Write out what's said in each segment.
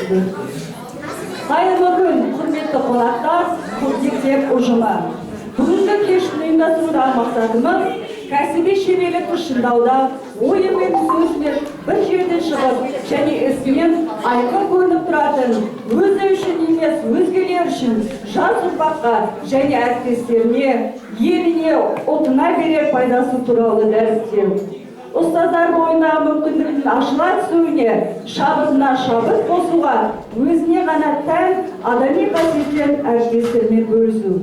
Қайырлы күн, құрметті қонақтар, мектеп ұжымы. Бүгінгі кештің ұйымдастырудағы мақсатымыз кәсіби шеберлікті шыңдауда, ойы мен сөзімен бір жерден шығып, және ісінен айқын көрініп тұратын, өзі үшін емес, өзгелер үшін жас ұрпаққа және әріптестеріне, еліне, ұлтына берер пайдасы туралы дәрістеу. Ұстаздар бойындағы мүмкіндіктің ашыла түсуіне, шабытына шабыт қосуға, өзіне ғана тән адами қасиеттен әріптестермен бөлісу.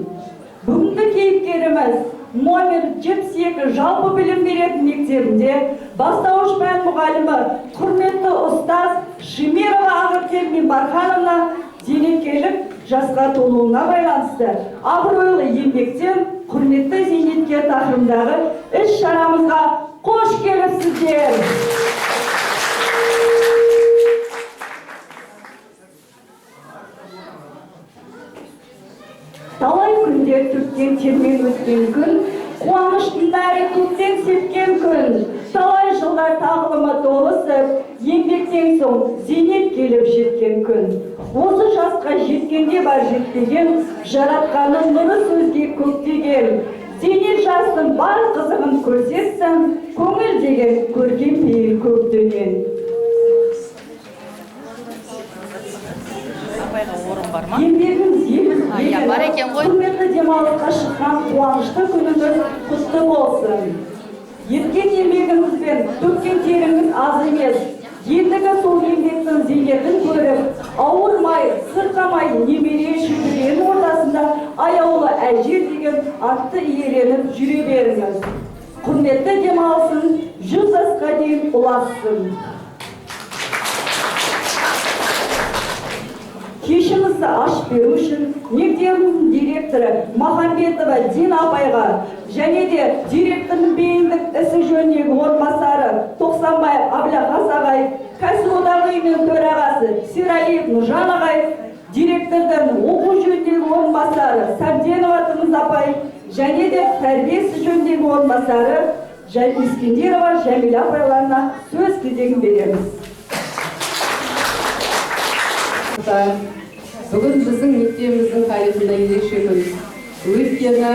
Бүгінгі кейіпкеріміз номер 72 жалпы білім беретін мектебінде бастауыш пән мұғалімі құрметті ұстаз Шемерова Ақерке Мембархановна зейнеткерлік жасқа толуына байланысты абыройлы еңбектен құрметті зейнеткер тақырыбындағы іс-шарамызға қош келіпсіздер. Талай күндер төккен термен өткен күн, қуаныштың бәрі көктен сепкен күн. Талай жылдар тағылымы толысып, еңбектен соң зейнет келіп жеткен күн. Осы жасқа жеткенде бар жетпеген, жаратқанның нұры сөзге көктеген. Зейнет жастың бар қызығын көрсетсін, көңіл деген көрген пейіл көктеген. Еңбегіңіз құрметті демалысқа шыққан қуанышты күніңіз құтты болсын. Еткен еңбегіңізбен төккен теріңіз аз емес. Ендігі сол еңбектің зейнетін көріп, ауырмай, сырқамай немере шөберенің ортасында аяулы әже деген атты иеленіп жүре беріңіз. Құрметті демалысын 100 жасқа дейін ұлассын. Кешімізді ашып беру үшін мектебіміздің директоры Махамбетова Дина апайға және де директорының бейіндік ісі жөніндегі орынбасары Тоқсанбаев Әбілғас ағай, кәсіподағы ұйымының төрағасы Сералиев Нұржан ағай, директордың оқу жөніндегі орынбасары Сәбденова Тымыз апай және де тәрбие ісі жөніндегі орынбасары Искендерова Жәмила апайларына сөз кезегін береміз. Бүгін біздің мектебіміздің тарихында ерекше күн. Өйткені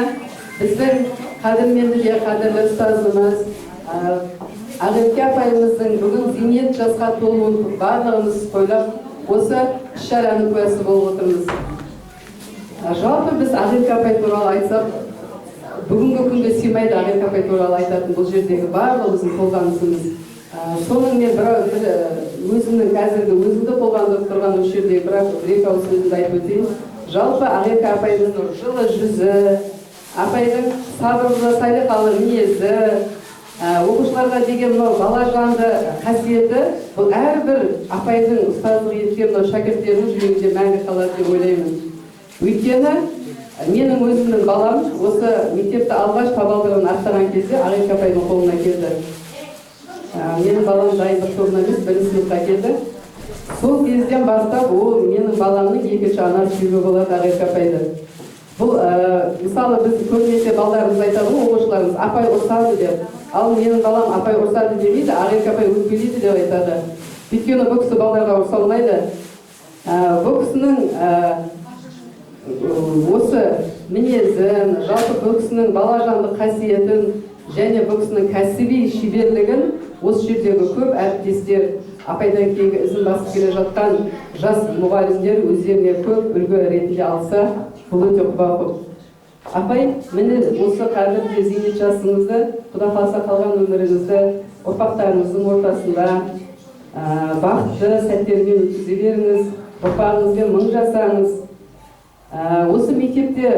біздің қадірменді де қадірлі ұстазымыз Ақерке апайымыздың бүгін зейнет жасқа толуын барлығымыз тойлап, осы іс-шараның куәсі болып отырмыз. Жалпы біз Ақерке апай туралы айтсақ, бүгінгі күнге сыймайды Ақерке апай туралы айтатын бұл жердегі барлығымыздың толғанысымыз. Соның мен өзімнің қазіргі өзімді қолғандырып тұрған осы жерде бір-екі ауыз сөзімді айтып өтейін. Жалпы Ақерке апайдың жылы жүзі, апайдың сабырлы, салиқалы мінезі, оқушыларға деген бала жанды қасиеті, бұл әрбір апайдың ұстаздық еткен шәкірттерінің жүрегінде мәңгі қалады деп ойлаймын. Өйткені менің өзімнің балам осы мектепті алғаш табалдырығын аттаған кезде Ақерке апайдың қолына келді. Менің балам дайындық тобына емес, бірінші сыныпқа келді. Сол кезден бастап ол менің баламның екінші ана сүйегі болады Ақерке апайды. Бұл мысалы біз көбінесе балдарымыз айтады ғой, оқушыларымыз апай ұрсады деп. Ал менің балам апай ұрсады демейді, Ақерке апай өкпелейді деп айтады. Өйткені бұл кісі балдарға ұрса алмайды. Бұл кісінің осы мінезін, жалпы бұл кісінің бала жанды қасиетін және бұл кісінің кәсіби шеберлігін осы жердегі көп әріптестер, апайдан кейінгі ізін басып келе жатқан жас мұғалімдер өздеріне көп үлгі ретінде алса, бұл өте құба-құп. Апай, міне осы қадірлі зейнет жасыңызды, Құда қаласа қалған өміріңізді ұрпақтарыңыздың ортасында бақытты сәттермен өткізе беріңіз, ұрпағыңызбен мың жасаңыз. Осы мектепте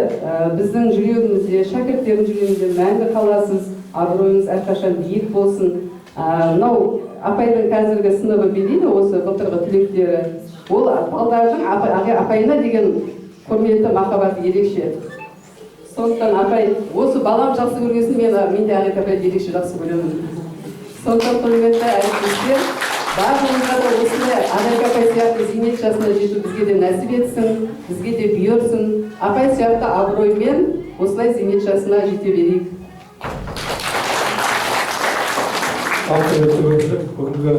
біздің жүрегімізде, шәкірттердің жүрегінде мәңгі қаласыз, абыройыңыз әрқашан биік болсын. Мынау апайдың қазіргі сыныбы дейді, осы былтырғы түлектері. Ол балдардың апайына деген құрметі, махаббаты ерекше. Сондықтан апай, осы балам жақсы көргесін, мен де Ақерке апайды ерекше жақсы көремін. Сондықтан құрметті әріптестер, барлығыңызға да осындай Ақерке апай сияқты зейнет жасына жету бізге де нәсіп етсін, бізге де бұйырсын. Апай сияқты абыроймен осылай зейнет жасына жете берейік. Бүгінгі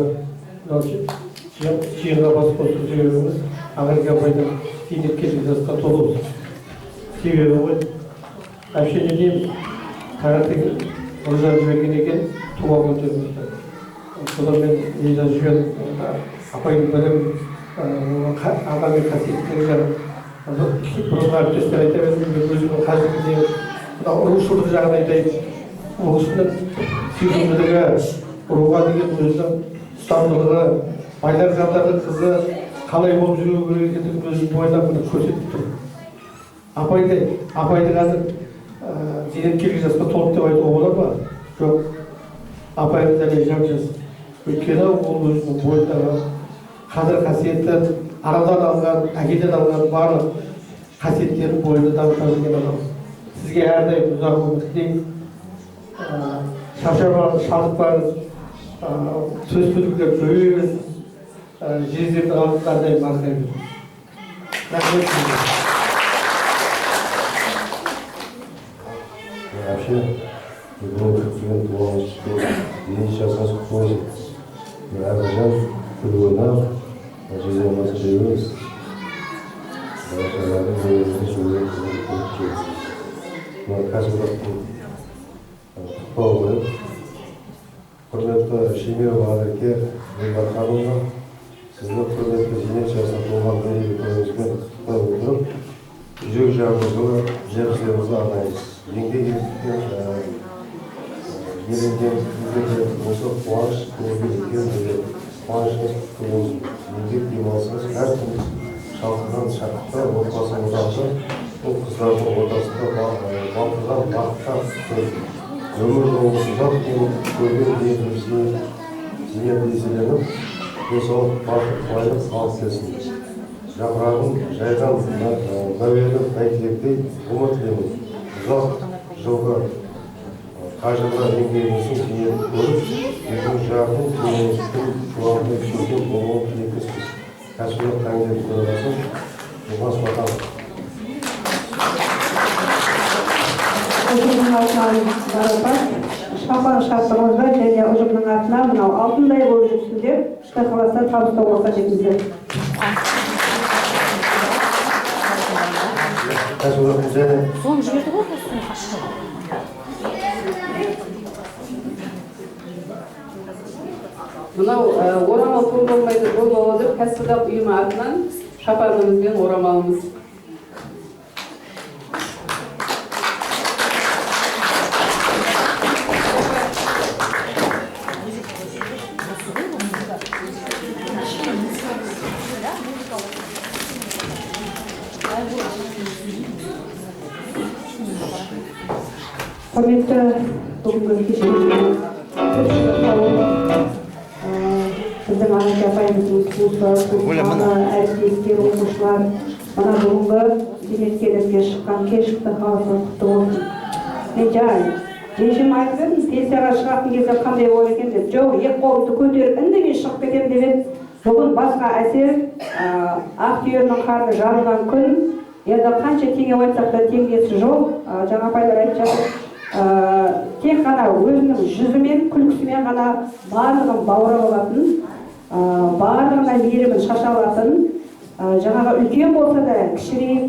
жиынға бас қосу себебіміз Ақерке апайдың зейнеткерлік жасқа толу себебі ғой. Әпшене деймін, таңертең ұржан жіберген екен, туған күндерімізді. Содан мен риза жүрген апайдың білім, адамның қасиеттері жағын бұрынғы әріптестер айта бердім, мен өзімнің қазіргідегі ұлышылдық жағын айтайын. Ол кісінің сүйкімділігі, ұруға деген өзінің ұстамдылығы, байлар жандағы қызы қалай болып жүру керек екендігін өзінің бойлап міне көрсетіп тұр. Апайды қазір зейнеткерлік жасқа толып деп айтуға болады ма? Жоқ. Апайдың дәле жап жас. Өйткені ол өзінің бойындағы қадір қасиеттен, арадан алған, әкеден алған барлық қасиеттерін бойында дамыта білген адам. Сізге әрдайым ұзақ өмір тілеймін. Шаршамаңыз, шалдықпаңыз, сөз сөйлеулер жойы берсін. Жездердің алдында әрдайым марқай берсін. Рахмет. Вообще, бүгін көптеген туғанымыз ең жасымыз құтты болсын. Әржан күл ойнап, жездерімізді жейміз. Баршалардың өзімізді жойын қызын көріп келесіз. Кәсіподақтың құттықтауы болып, құрметті Шемирова Ақерке Елбарханұлы, сізді құрметті зейнет жасына толған мерейлі күніңізбен құттықтай отырып, жүрек жағымыз жылы жерлерімізді арнаймыз. Еңбек еткен осы қуаныш көңілден қуаныштың көңілін еңбек демалсаңыз әркім шалқыған шақытта отбасын ұзатты, бұл қыздардың ортасында бақырған бақытта өмір жолын ұзақ көрген ниетімізге ниет еселеніп, денсаулық бақыт байлық алып келсін. Жапырағын жайған мәуелі бәйтеректей ғұмыр тілеймін. Ұзақ жылғы қажырлы еңбегіңіздің кеңейіп көріп, екі жағының кеңейістің жуанды көрген болуын тілектеспіз. Кәсіподақ комитеті төрағасы Жұмас Батанов. Ұжымның атынан марапат, шапан шаттығыңызға және ұжымның атына мынау алтындай болып жүрсін деп, Құдай қаласа табыстау болса жетіңіздер. Соны жіберді ғой, осыны қашты. Мынау орамал той болмайды, той болады деп кәсіподақ ұйымы атынан шапанымыз бен орамалымыз. Құрметті бүгінгі кешіміздің біздің Ақерке апайымыздың туыстары, әріптестер, оқушылар, мына бүгінгі зейнеткерлікке шыққан кешікті халқы құтты болсын. Мен жаңа режим айтып едім, пенсияға шығатын кезде қандай болады екен деп, жоқ, екі қолымды көтеріп үндемей шығып кетемін деп едім. Бүгін басқа әсер, Ақтүйеннің қарны жарылған күн, енді қанша теңге айтсақ та теңгесі жоқ. Жаңа апайлар айтып жатыр. Тек қана өзінің жүзімен, күлкісімен ғана барлығын баурап алатын, барлығына мейірімін шаша алатын, жаңағы үлкен болса да кішірейіп,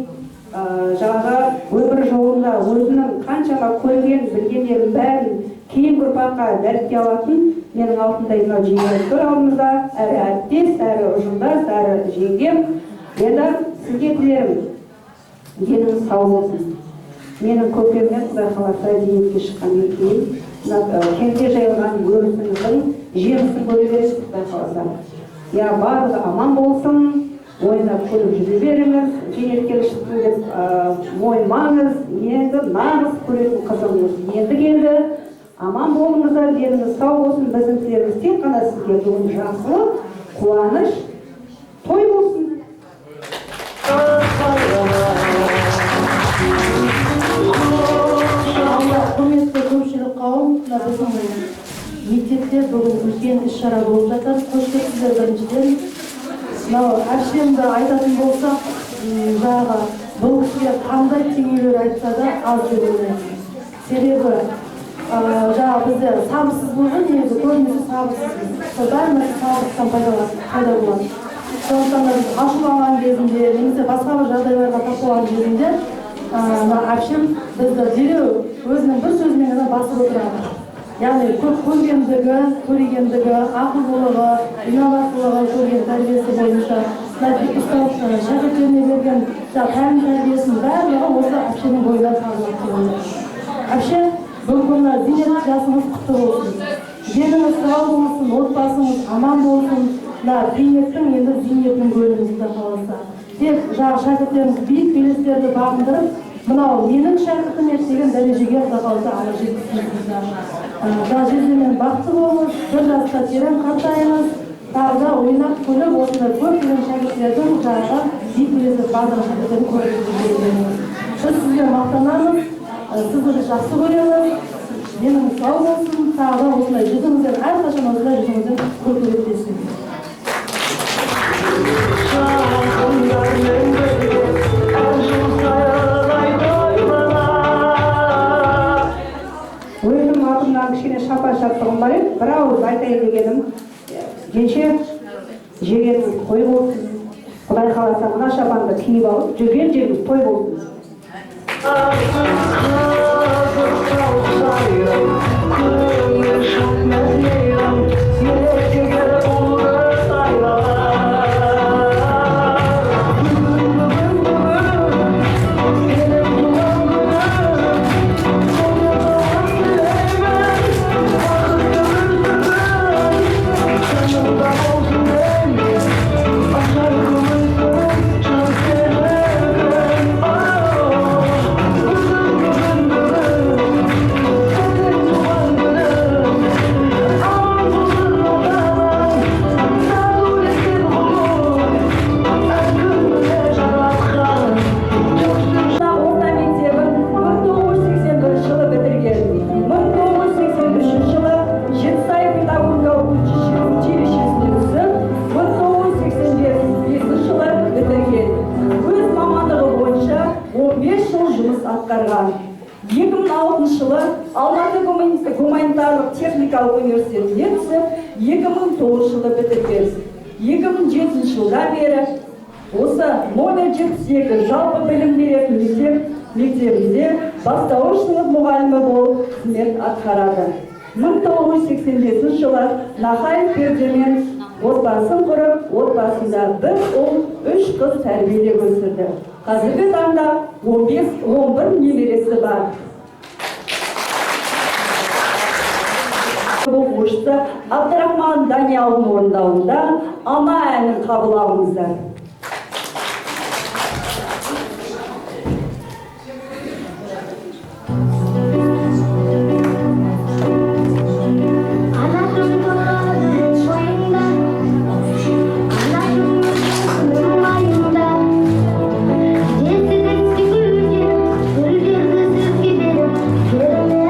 жаңағы өмір жолында өзінің қаншама көрген, білгендерін бәрін кейінгі ұрпаққа дәріптей алатын менің алтындай мынау жеңгем тұр алдымызда, әрі әріптес, әрі ұжымдас, әрі жеңгем. Енді сізге тілерім, деніңіз сау болсын. Менің көкемнен Құдай қаласа зейнетке шыққаннан кейін кеңсе жайылған өрісіңіздің жемісін көре бересіз Құдай қаласа. Я барлығы аман болсын, ойнап күліп жүре беріңіз, зейнеткерлік шықтым деп мойымаңыз, енді нағыз көретін қызыңыз енді келді. Аман болыңыздар, деніңіз сау болсын, біздің тілеріміз тек қана сізге бүгін жақсылық, қуаныш, той болсын. Құрметті көпшілік қауым, біздің мектепте бүгін үлкен іс-шара болып жатыр. Қош келдіңіздер біріншіден. Әшемді айтатын болсақ, жаңағы бұл кісіге қандай теңеулер айтса да аз деп ойлаймын. Себебі жаңағы бізде сабырсыз болған, негізі көбінесе сабырсызбыз. бәрі нәрсе сабақтан пайда болады. Сондықтан да біз ашуланған кезінде немесе басқа бір жағдайларға тап болған кезінде әпшем бізді дереу өзінің бір сөзімен ғана басып отырады. Яғни көп көргендігі, көрегендігі, ақылдылығы, инабаттылығы көрген тәрбиесі бойынша шәкірттеріне берген тәлім тәрбиесінің барлығы осы әпшенің бойынан табылады. Әпше, бүгінгі зейнет жасыңыз құтты болсын. Деніңіз сау болсын, отбасыңыз аман болсын. Зейнеттің енді зейнеттің бөлімізді қаласа. Тек шәкірттеріміз биік белестерді бағындырып, мынау менің шәкіртім деген дәрежеге қалса ала жеткізсін. Жездемен бақытты болыңыз, бір жасқа терең қартайыңыз, тағы да ойнап күліп осындай көптеген шәкірттердің биік белесті бағындырған шәкірттерін көрсетеміз. Біз сізге мақтанамыз, сізді жақсы көреміз. Деніңіз сау болсын, тағы да осындай жүзіңізден әрқашан осындай жүзіңізден көркейіп өссін. Өзім атымнан кішкене шапа-шаптығым бар еді, бір ауыз айтайын дегенім. Кеше жеген той болсын. Құдай қаласа мына шапанды киіп алып, жүрген жеріміз той болсын. атқарған. 2006 жылы Алматы гуманитарлық техникалық университетіне түсіп, 2009 жылы бітірген. 2007 жылдан бері осы номер 72 жалпы білім беретін мектебінде бастауыш сынып мұғалімі болып қызмет атқарады. 1985 жылы Нахаев Пердемен отбасын құрып, отбасында бір ұл, 3 қыз тәрбиелеп өсірді. Қазіргі таңда 11 немересі бар. Оқушысы Абдрахман Даниялдың орындауында ана әнін қабылдаңыздар. Görme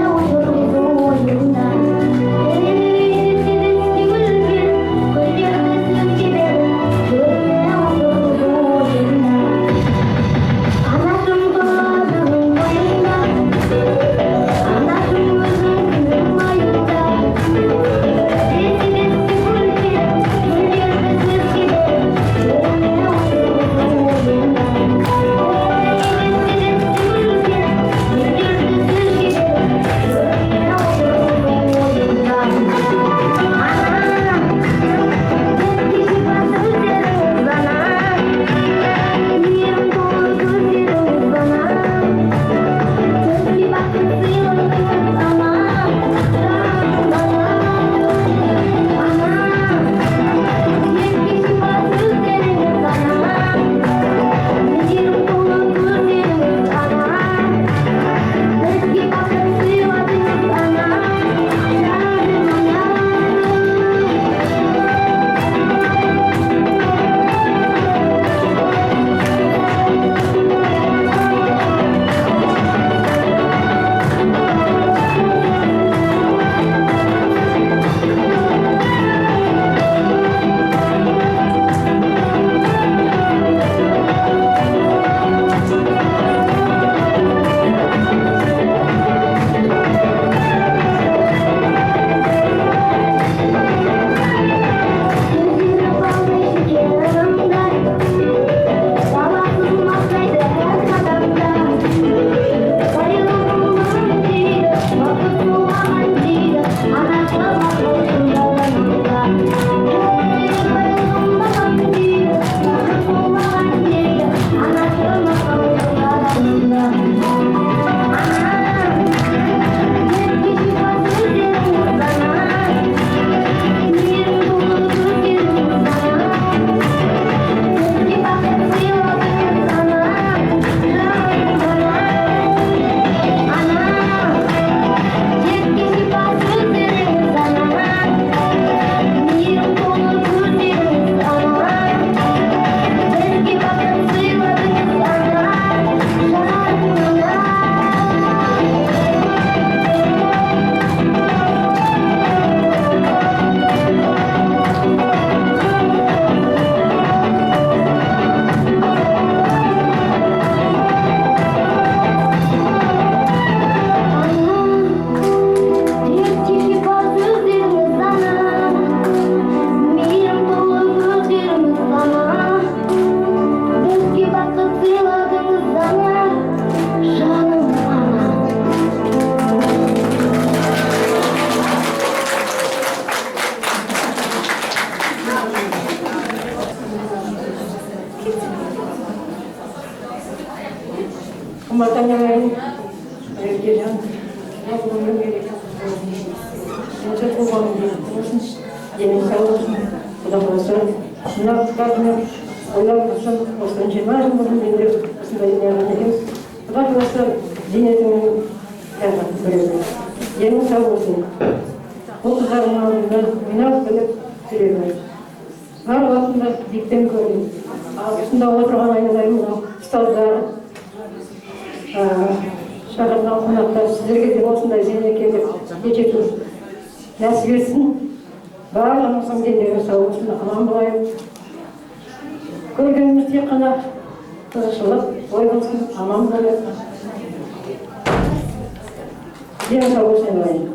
Кымбаттанайын, Еркежан, бүгінгі мереке Менше туғаным болсын, денің сау болсын, Құда қаласа, шынақ тұтатыны ойлап тұрсын, осыдан 20 жыл бұрын менде осындай неғын екенбіз. Құда қаласа, зейнетіңнен қайғат көреді. Денің сау болсын. Бұл қыздардың алдында ойнап біліп жүреді. Бар уақытында биіктен көрдім. Ал осында отырған айналайын мынау ұстаздар, шақырған қонақтар, сіздерге де осындай зейнекелік ечету нәсіп етсін. Барлығымыздың дендеріңіз сау болсын, аман болайық. Көргеніміз тек қана тыныштылық, ой болсын, аман болайық. Дені сау болсын айналайын.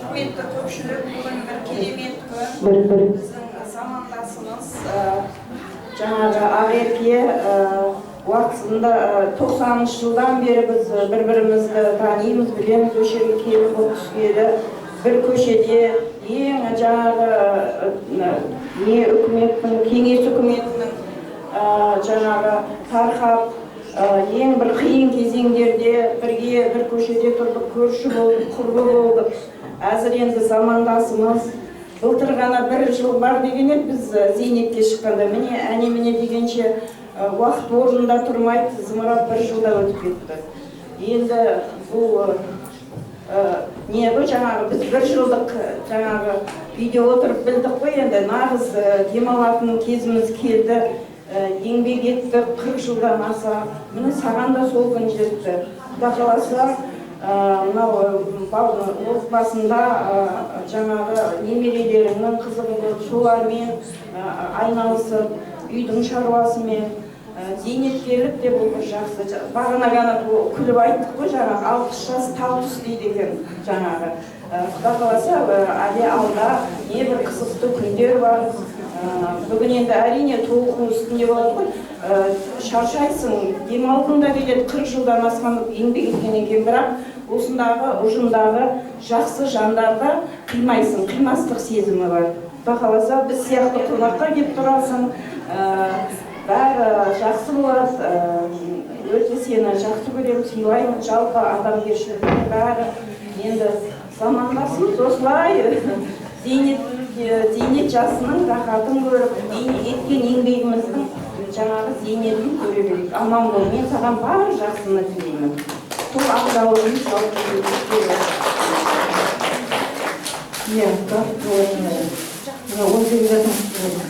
Құрметті көпшілік, бүгін бір керемет күн. Біздің замандасымыз жаңағы Ақерке уақытында 90 жылдан бері біз бір-бірімізді танимыз, білеміз, осы жерге келіп болып түскелі. Бір көшеде ең жаңағы үкіметтің, кеңес үкіметінің жаңағы тарқап ең бір қиын кезеңдерде бірге бір көшеде тұрдық, көрші болдық, құрбы болдық. Әзір енді замандасымыз. Былтыр ғана бір жыл бар деген еді біз зейнетке шыққанда. Міне әне-міне дегенше уақыт орнында тұрмайды, зымырап бір жылда өтіп кетті. Енді бұл не бұл жаңағы біз бір жылдық жаңағы үйде отырып білдік қой, енді нағыз демалатын кезіміз келді. Еңбек етті 40 жылдан аса. Міне саған да сол күн жетті. Құда қаласа, мынау отбасында жаңағы немерелеріңнің қызығын солармен айналысып, үйдің шаруасымен зейнеткерлік те бұл бір жақсы. Бағана ғана күліп айттық қой, жаңағы 60 жас тал түс дейді екен жаңағы. Құда қаласа, әлі алда не бір қызықты күндер бар. Бүгін енді әрине толқын үстінде болады ғой, шаршайсың, демалғың да келеді, 40 жылдан асқан еңбек еткеннен кейін, бірақ осындағы ұжымдағы жақсы жандарға қимайсың, қимастық сезімі бар. Құда қаласа, біз сияқты қонаққа келіп тұрасың, бәрі жақсы болады, өте сені жақсы көремін, сыйлаймын, жалпы адамгершілігіне бәрі. Енді замандасымыз осылай зейнет жасының рахатын көріп, еткен еңбегіміздің жаңағы зейнетін көре берейік. Аман бол, мен саған бар жақсыны тілеймін. Сол ақтауын салып көрейік. Иә, бар боласың. 18 жасың болды.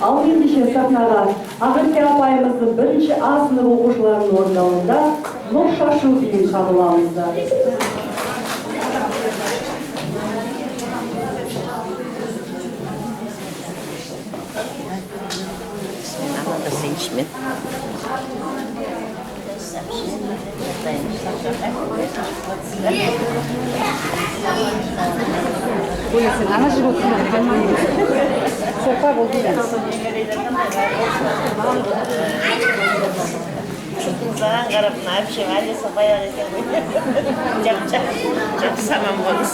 Ал ендеше сахнаға Ақерке апайымыздың бірінші А сынып оқушыларының орындауында «Нұр шашу» биін қабылдаймыз. Ана жыл отырмын. Соқа болды. Саған қарап, әпшем әлі сопаяқ екен ғой. Жақсы аман болыңыз.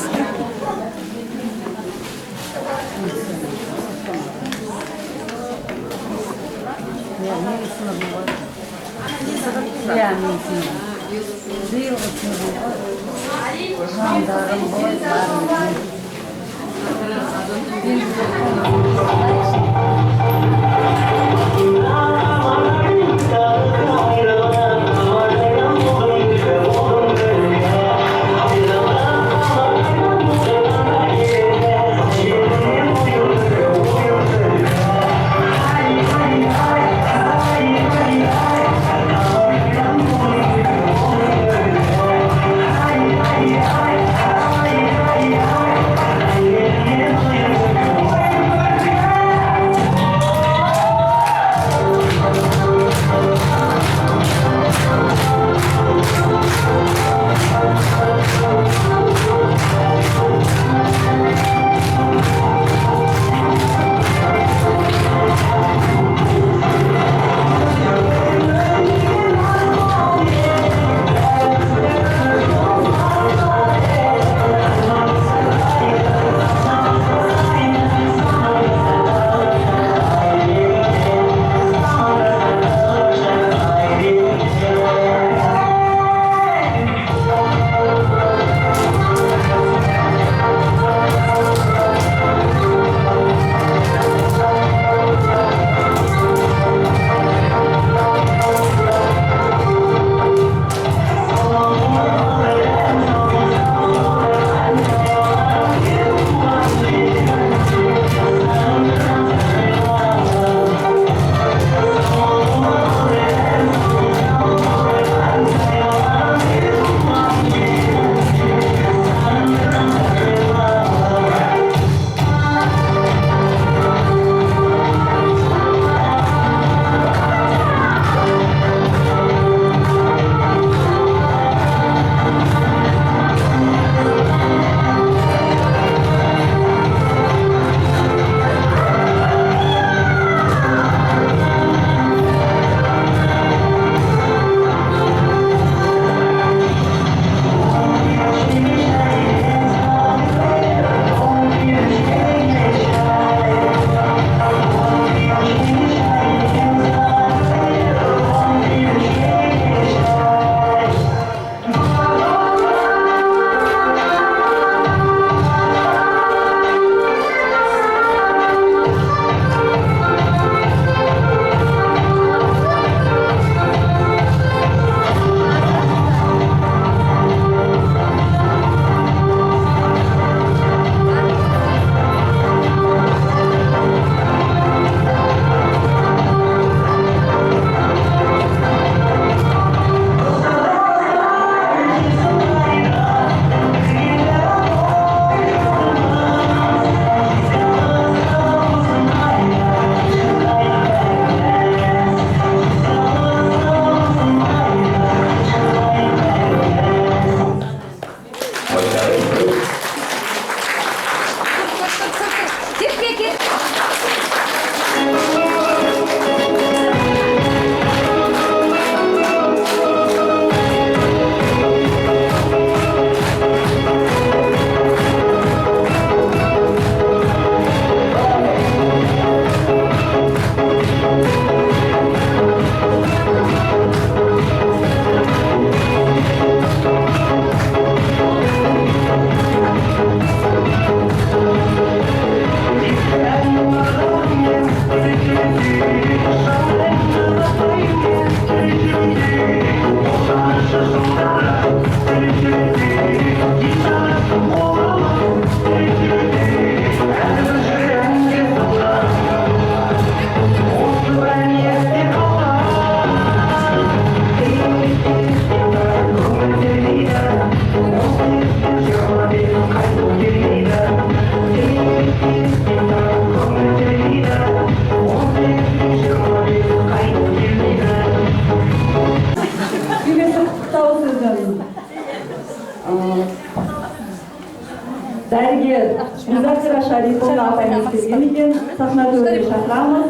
Дәрігер Музафира Шарипова апайымыз келген екен, сахна төріне шақырамыз.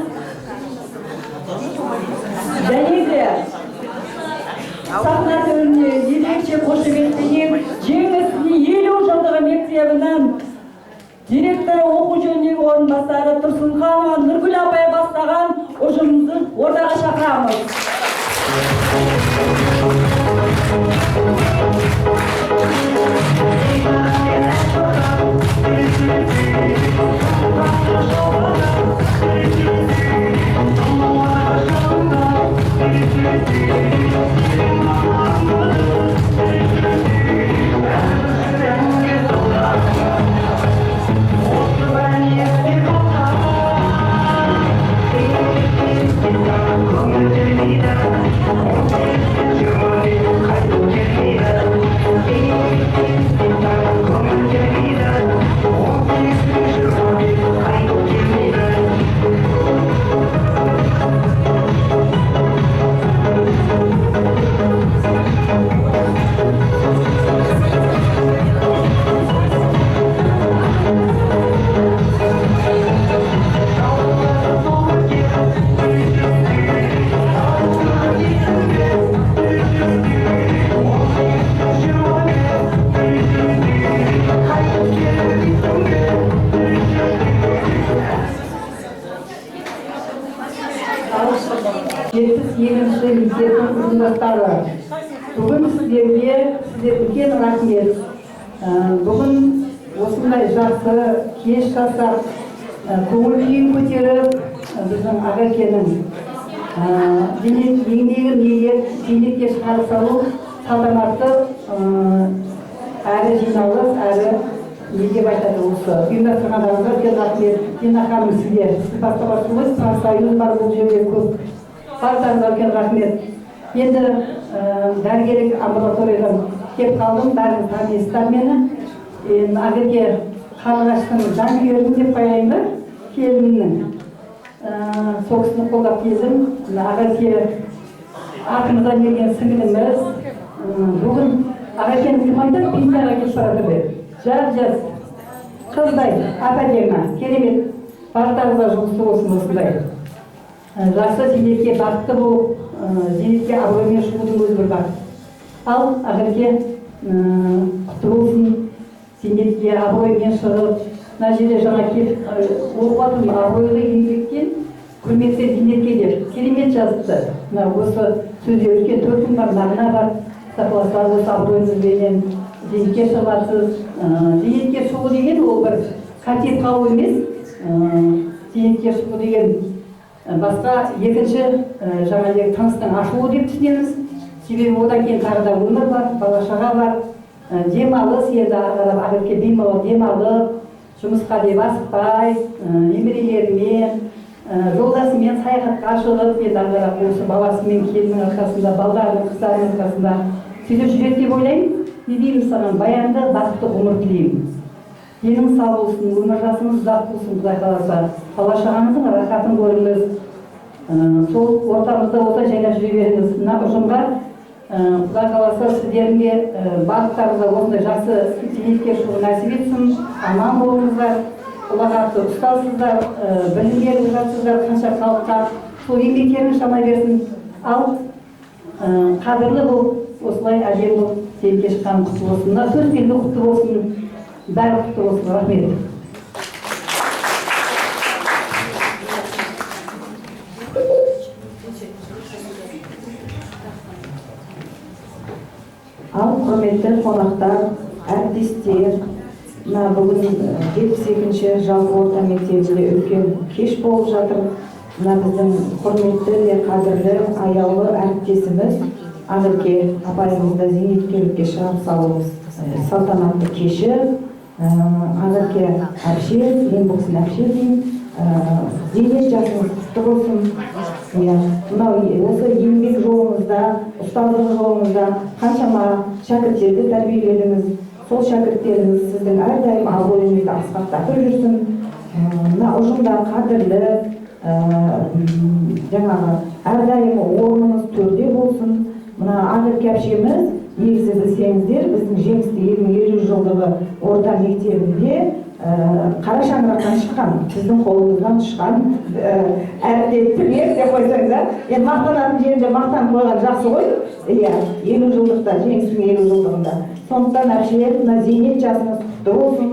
Және де сахна төріне ерекше қошеметпенен жеңістің 50 жылдығы мектебінің директоры оқу жөніндегі орынбасары Тұрсынханова Нұргүл апай бастаған ұжымымызды ортаға шақырамыз. Бүгін сіздерге үлкен рахмет. Бүгін осындай жақсы кеш жасап, көңіл күйін көтеріп, біздің Ағакенің еңбегін елеп, зейнетке шығарып салу салтанатты әрі жиналыс, әрі не деп айтады осы ұйымдастырғандарыңызға үлкен рахмет. Дина ханым, сізге бастамашыңыз, союз бар бұл жерде көп. Баршаңызға үлкен рахмет. Енді дәрігерлік амбулаториядан кеп қалдым, бәріңіз танисыздар мені. Ағаке Қарлығаштың жанкүйерім деп қояйын ба, келінімнің. Сол кісіні қолдап келдім. Ағаке артымыздан келген сіңіліміз. Бүгін Ағакені кім айтады? Пенсияға кетіп барады деп. Жас қыздай, апа-әдемі, керемет. Барлықтарыңызға жұмысы болсын осындай. Жақсы зейнетке бақытты болып, зейнетке абыроймен шығудың өзі бір бақыт. Ал Ағаке құтты болсын, зейнетке абыроймен шығып, мына жерде жаңа келіп оқып жатырмын, абыройлы еңбектен құрметті зейнетке деп керемет жазыпты. Осы сөзде үлкен төркін бар, мағына бар. Сақластар осы абыройыңызбенен зейнетке шығасыз. Зейнетке шығу деген ол бір қатеп қалу емес, зейнетке шығу деген басқа екінші жаңағы тыныстың ашылуы деп түсінеміз. Себебі одан кейін тағы да өмір бар, бала-шаға бар, демалыс, енді Ағаке беймауат демалып, жұмысқа деп асықпай, немерелерімен, жолдасымен саяхатқа шығып, енді ағарақ осы баласымен, келіннің арқасында, балаларының, қыздарының арқасында сөйтіп жүреді деп ойлаймын. Не деймін саған, баянды, бақытты ғұмыр тілеймін. Денің сау болсын, өмір жасыңыз ұзақ болсын, Құдай қаласа. Бала-шағаңыздың рахатын көріңіз. Сол ортамызда ота жайнап жүре беріңіз. Мына ұжымға Құдай қаласа сіздерге барлықтарыңызға осындай жақсы зейнетке шығу нәсіп етсін. Аман болыңыздар, ұлағатты ұсталсыздар, білім беріп жатсыздар, қанша халыққа сол еңбектеріңіз шамай берсін. Ал қадірлі болып, осылай әдемі болып зейнетке шыққан құтты болсын. Мына сөз келді құтты болсын. Бәрі құтты болсын, рахмет. Ал құрметті қонақтар, әріптестер, бүгін 72-ші жалпы орта мектебінде үлкен кеш болып жатыр. Біздің құрметті де қадірлі аяулы әріптесіміз Ағаке апайымызды зейнеткерлікке шығарып салу салтанатты кеші. Ағаке әпше, ең болсын әпше дейін, зейнет жасыңыз құтты болсын. Осы еңбек жолыңызда, ұстаздық жолыңызда қаншама шәкірттерді тәрбиеледіңіз. Сол шәкірттеріңіз сіздің әрдайым абыройыңызды асқақтатып жүрсін. Мына ұжымда қадірлі, жаңағы әрдайым орныңыз төрде болсын. Мына Ағаке әпшеміз, негізі білсеңіздер, біздің жеңісті 50 жылдығы орта мектебінде қара шаңырақтан шыққан, біздің қолымыздан шыққан әріптестер деп қойсаңыздар. Енді мақтанатын жерінде мақтан қойған жақсы ғой. 50 жылдықта, жеңістің 50 жылдығында. Сондықтан әпшелер, мына зейнет жасыңыз құтты болсын.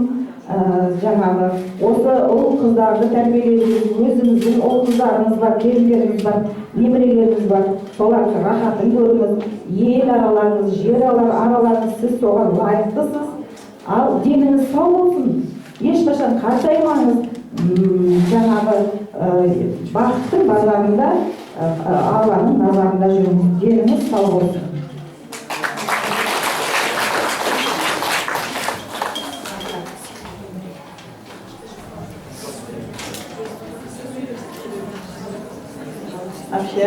жаңағы осы ұл қыздарды тәрбиелеп өзіміздің ұл қыздарымыз бар, келіндеріміз бар, немерелеріміз бар, солардың рахатын көріңіз, ел араларыңыз, жер араларыңыз, сіз соған лайықтысыз. Ал деніңіз сау болсын, ешқашан қартаймаңыз. Жаңағы бақыттың базарында, Алланың назарында жүріңіз, деніңіз сау болсын. Әпше,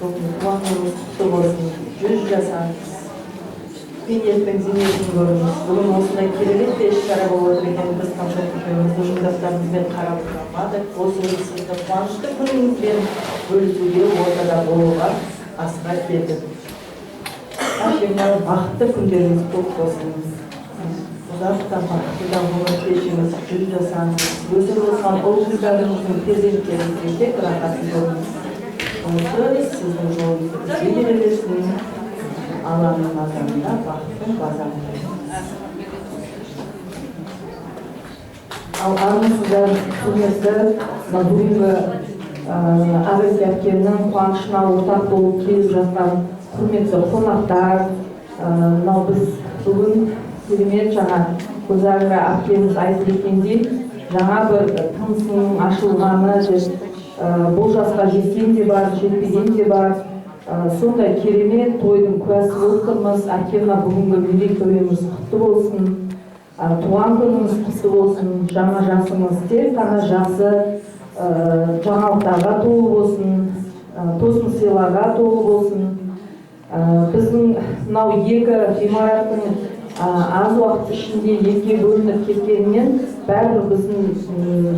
туғаныңыз құтты болсын, 100 жасаңыз, бейнеттің зейнетін көріңіз. Бүгін осындай керемет іс-шара болып отыр екен, біз Қамшат екеумізді жұмыстастарымызбен қарап тұрмадық. Осы сізді қуанышты күніңізбен бөлісуге, ортада болуға асыға келдік. Әпшемнің бақытты күндеріңіз көп болсын. Ұзақтан бақытты да ғұмыр кешіңіз, 100 жасаңыз, өсіп осыған ұл қыздарыңыздың перзенттеріңізге тек рахатын көріңіз. Осы сіздің жолыңызды жете берсін, Алланың назарында бақыттың базарында. Ал армысыздар, құрметті бүгінгі Ақерке әпкемнің қуанышына ортақ болып келіп жатқан құрметті қонақтар, мынау біз бүгін керемет жаңа Гүлзайра әпкеміз айтып кеткендей, жаңа бір тынысының ашылғаны, бұл жасқа жеткен де бар, жетпеген де бар, сондай керемет тойдың куәсі болып тұрмыз. Әпкемнің бүгінгі мерейтойымыз құтты болсын, туған күніңіз құтты болсын, жаңа жасыңыз тек қана жасы жаңалықтарға толы болсын, тосын сыйларға толы болсын. Біздің мынау екі ғимараттың аз уақыт ішінде екіге бөлініп кеткенмен, бәрібір біздің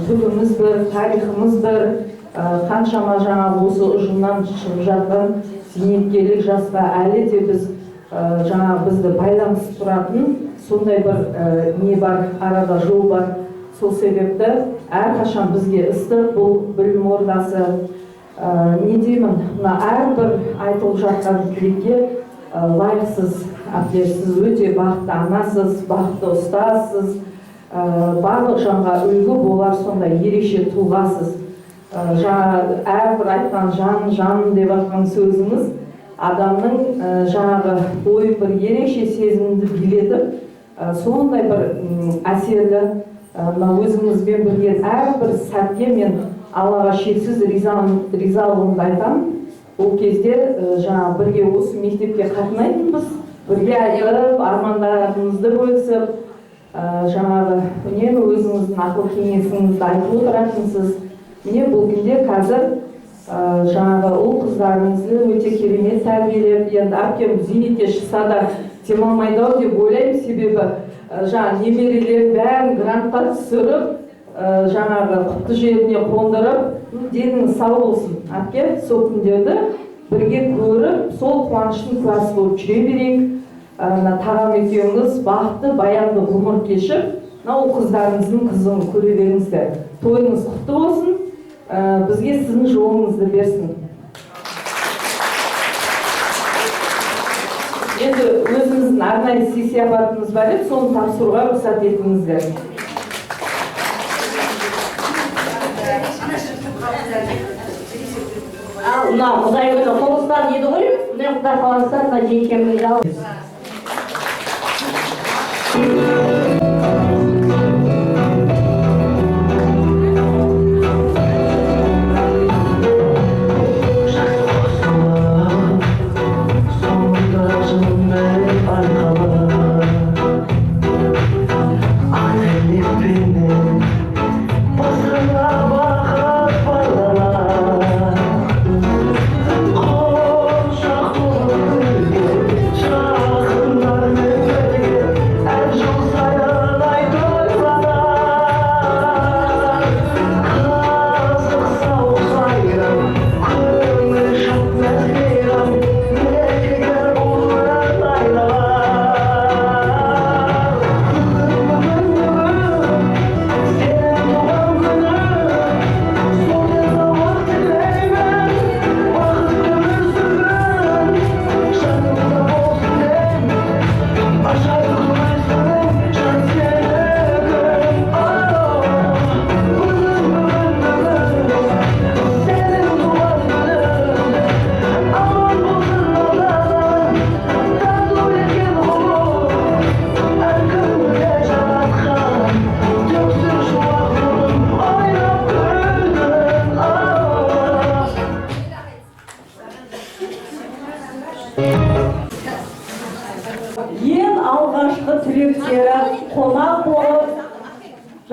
түбіміз бір, тарихымыз бір, қаншама жаңа осы ұжымнан шығып жатқан зейнеткерлік жасқа әлі де біз жаңа бізді байланысып тұратын сондай бір не бар, арада жол бар. Сол себепті әрқашан бізге ыстық бұл білім ордасы. Не деймін, мына әрбір айтылып жатқан тілекке лайықсыз әпке, сіз өте бақытты анасыз, бақытты ұстазсыз, барлық жанға үлгі болар сондай ерекше тұлғасыз. Әрбір айтқан жан деп атқан сөзіңіз адамның жаңағы ой бір ерекше сезімді билетіп, сондай бір әсерлі, өзіңізбен бірге әрбір сәтке мен Аллаға шексіз ризалығымды айтамын. Ол кезде жаңа бірге осы мектепке қатынайтынбыз, бірге айтып, армандарымызды бөлісіп, жаңағы үнемі өзіңіздің ақыл кеңесіңізді айтып отыратынсыз. Міне бұл күнде қазір жаңағы ұл қыздарыңызды өте керемет тәрбиелеп, енді әпкем зейнетке шықса да демалмайды-ау деп ойлаймын, себебі жаңа немерелер бәрін грантқа түсіріп, жаңағы құтты жеріне қондырып, деніңіз сау болсын. Әпке, сол күндерді бірге көріп, сол қуаныштың куәсі болып жүре берейік. Тағам екеуіңіз бақытты, баянды ғұмыр кешіп, ұл қыздарыңыздың қызығын көре беріңіздер. Тойыңыз құтты болсын, бізге сіздің жолыңызды берсін. Енді өзіміздің арнайы сый-сияпатымыз бар еді, соны тапсыруға рұқсат етіңіздер. Мына Құдай күні қоңыздар еді ғой, мына Құдай қаласа мына жеңкемнің жалғыз. Oh,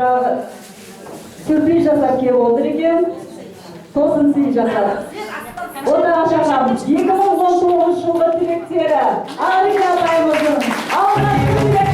жаңағы сюрприз жасап келіп отыр екен. Тосын сый жасап. Одан шақырам 2019 жылғы тілектері Ария апайымыздың алғашқы тілектері.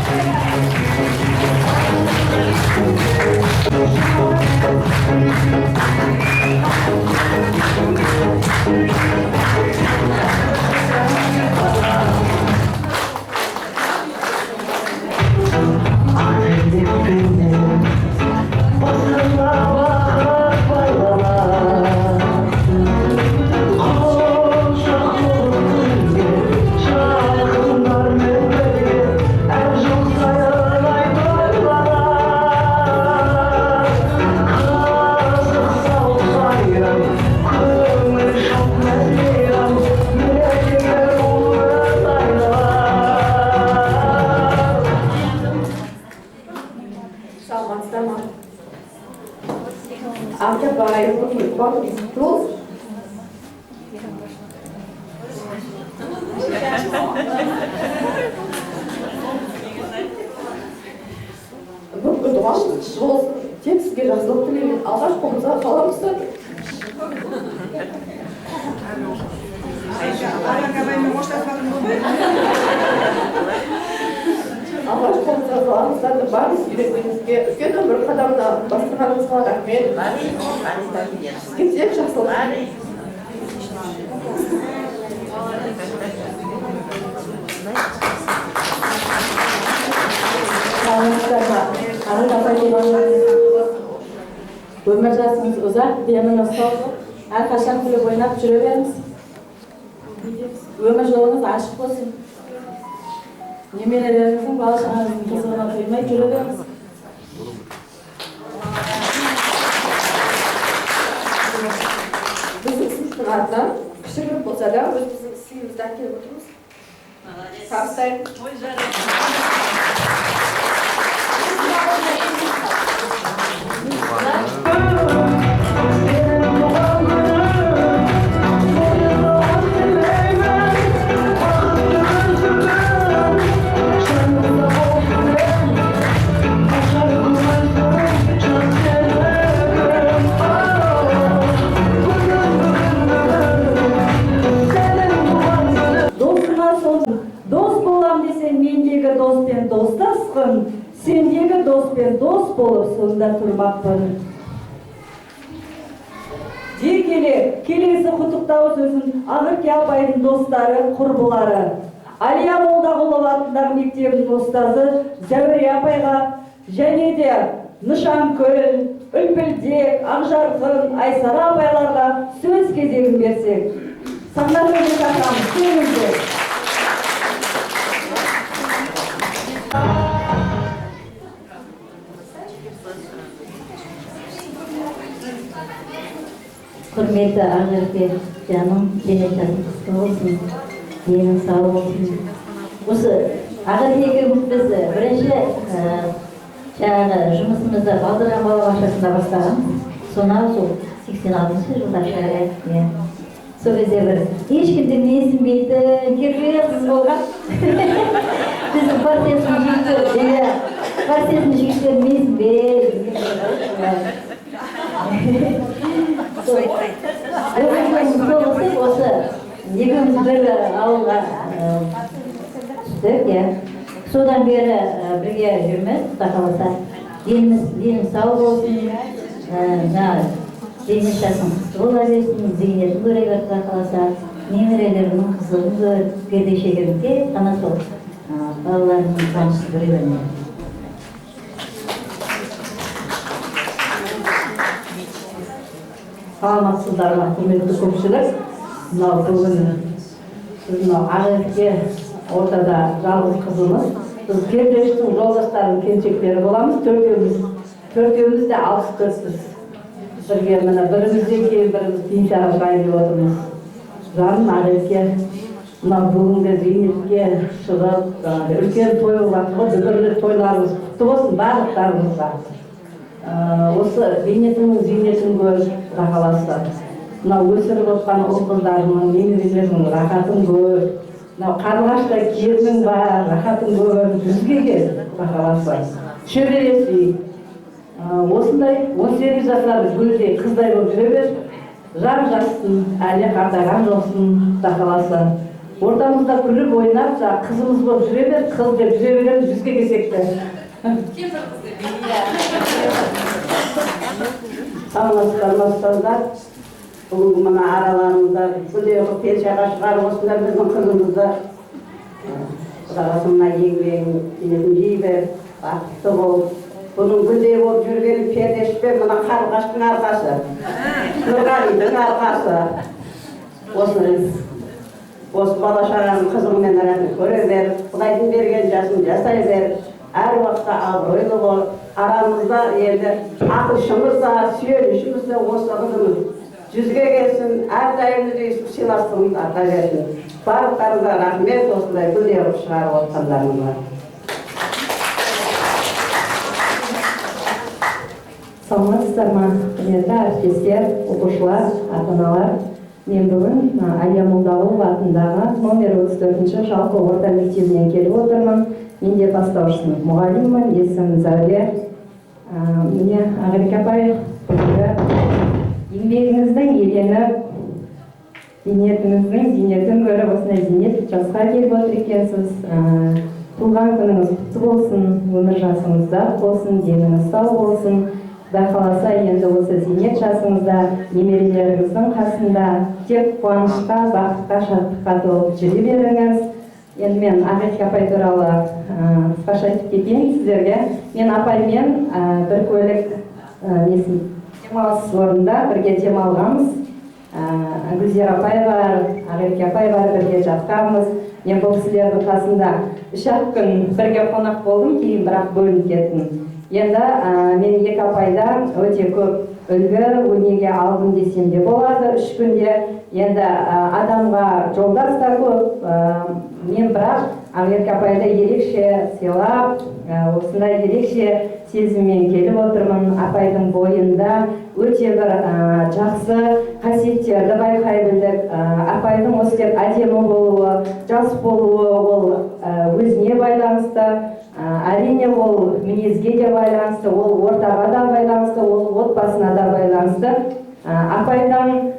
Тек сізге жақсылық тілеймін. Алғаш қолымызға қаламыз да. Алғаш қолымызға қаламыз барлық үйретуіңізге үлкен өмір қадамына бастырғаныңызға рахмет. Сізге тек жақсылық. Өмір жасыңыз ұзақ, деніңіз сау, әрқашан күліп ойнап жүре беріңіз. Өмір жолыңыз ашық болсын. Немерелеріңіздің, бала-шағаңыздың қызығына тоймай жүре беріңіз. Біздің сыныптың атынан кішігірім болса да өз біздің сыйымызды әкеліп отырмыз. Табыстайық. Дос болам десең, мендегі доспен достаспын, сендегі доспен дос болып сонда тұрмақпын. Дей келе, келесі құттықтау сөзін Ақерке апайдың достары, құрбылары, Алия Молдағұлова атындағы мектебінің ұстазы Зәуре апайға және де Нышанкөл, Үлпілдек, Ақжарқын, Айсара апайларға сөз кезегін берсек. Сандармен шақырамыз, келіңіздер. Құрметті Ақерке жаным, денешасың құтты болсын, денің сау болсын. Осы Ақеркеге біз бірінші жұмысымызды Балдырған балабақшасында бастағанбыз. Сонан сол 86 жылдар шағырайық. Сол кезде бір ешкімді менсінбейтін, кербез болған. Біздің партиясының жігіттері менсінбейді. Осы екеуміз бір ауылға түстік, содан бері бірге жүрміз, Құда қаласа. Денің сау болсын, денешасың құтты бола берсін, зейнетін көре бер, Құда қаласа. Немерелерінің қызығын көр, келешегімде ғана сол балаларымның қуанышын көре бермейді. Саламатсыздар ма, құрметті көпшілік. Мынау бүгін біз Ақерке ортада жалғыз қызымыз. Біз Кенжештің жолдастарының келіншектері боламыз. Төртеуміз де 64-піз. Бірге мына бірімізден кейін біріміз кеңшарып деп отырмыз. Жаным Ақерке, мынау бүгінгі зейнетке шығып, үлкен той болғанға дүбірлі тойларымыз құтты болсын барлықтарымызға. Осы зейнетін көр, Құда қаласа. Мынау өсіріп отқан ұл-қыздарының, немерелерінің рахатын көр. Мынау қарлығашта кердің бар, рахатын көр, бізге кел, Құда қаласа. Шөбересі. осындай 18 жасар гүлдей қыздай болып жүре бер, жар жассын, әлі қартайған жоқсын, Құдай қаласа. Ортамызда күліп ойнап, қызымыз болып жүре бер, қыз деп жүре береміз, 100-ге келсек те. Саламатсыздар, бүгінгі мына араларында күнде пенсияға шығарып осындай біздің қызымызды Құдағасына еңбегін жей бер, бақытты болып, бұның гүлдей болып жүрген пердешпен мына қарлығаштың арқасы, Нұрғалидың арқасы. Осы бала-шағаның қызығымен араны көре бер, Құдайдың берген жасын жасай бер, әр уақытта абыройлы бол, арамызда енді ақылшымыз да, сүйенішіміз де осы қызымыз 100-ге келсін, әрдайым сыйластығымыз арта берсін. Барлықтарыңызға рахмет, осындай гүлдей болып шығарып отқандарыңызға. Саламатсыздар ма, құрметті әріптестер, оқушылар, ата-аналар. Мен бүгін Әлия Молдағұлова атындағы номер 34-ші жалпы орта мектебінен келіп отырмын. Мен де бастауыш сынып мұғаліммін, есімім Зәуре. Міне Ақерке апай, еңбегіңіздің еленіп, зейнетіңіздің зейнетін көріп, осындай зейнет жасқа келіп отыр екенсіз. Туған күніңіз құтты болсын, өмір жасыңызда болсын, деніңіз сау болсын. Құдай қаласа енді осы зейнет жасыңызда немерелеріңіздің қасында тек қуанышқа, бақытқа, шаттыққа толып жүре беріңіз. Енді мен Ақерке апай туралы қысқаша айтып кетейін сіздерге. Мен апаймен бір көлік демалыс орнында бірге демалғанбыз. Гүлзира апай бар, Ақерке апай бар, бірге жатқанбыз. Мен бұл кісілердің қасында 3-ақ күн бірге қонақ болдым, кейін бірақ бөлініп кеттім. Енді мен екі апайдан өте көп үлгі өнеге алдым десем де болады 3 күнде. Енді адамға жолдас та көп. Мен бірақ Ақерке апайды ерекше сыйлап, осындай ерекше сезіммен келіп отырмын. Апайдың бойында өте бір жақсы қасиеттерді байқай білдік. Апайдың осы деп әдемі болуы, жас болуы ол өзіне байланысты. Әрине ол мінезге де байланысты, ол ортаға да байланысты, ол отбасына да байланысты. Апайдан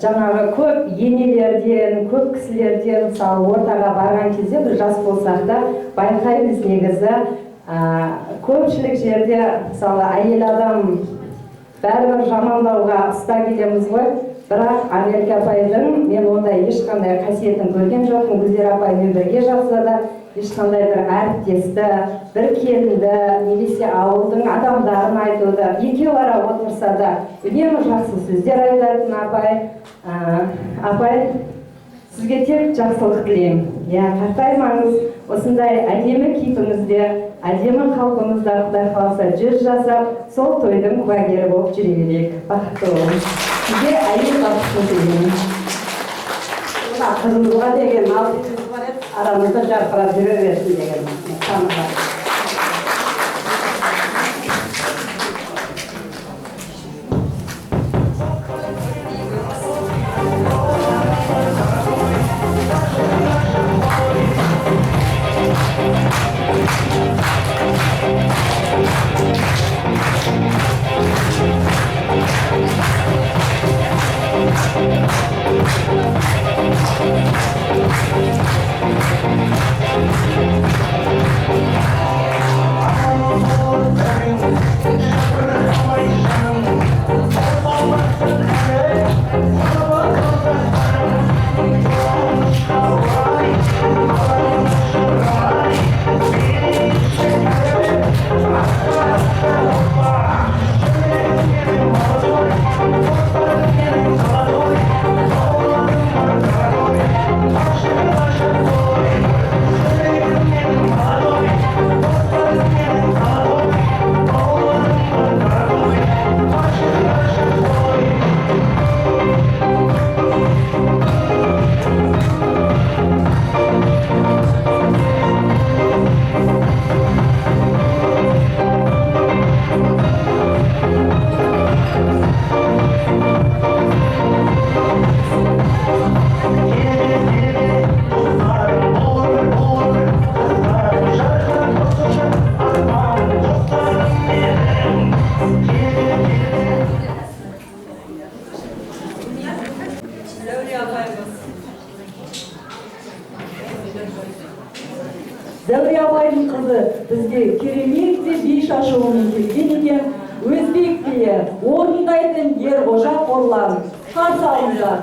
жаңағы көп енелерден, көп кісілерден, мысалы ортаға барған кезде бір жас болсақ да байқаймыз негізі. Көпшілік жерде мысалы әйел адам бәрібір жамандауға ұста келеміз ғой. Бірақ Ақерке апайдың мен ондай ешқандай қасиетін көрген жоқпын. Гүлзира апаймен бірге жатса да ешқандай бір әріптесті, бір келінді, немесе ауылдың адамдарын айтуды, екеуі ара отырса да үнемі жақсы сөздер айтатын апай. Апай, сізге тек жақсылық тілеймін. Қартаймаңыз, осындай әдемі кейпіңізде, әдемі қалпыңызда Құдай қаласа 100 жасап, сол тойдың куәгері болып жүре берейік. Бақытты болыңыз. Сізге әйел бақытын тілеймін. Қызымызға деген алтынымыз бар еді, арамызда жарқырап жүре берсін деген қанығы. Зәуре апайдың қызы бізге керемет те би шашуымен келген екен. Өзбек биі орындайтын Ерғожа Қорлан. Қарсы алыңыздар.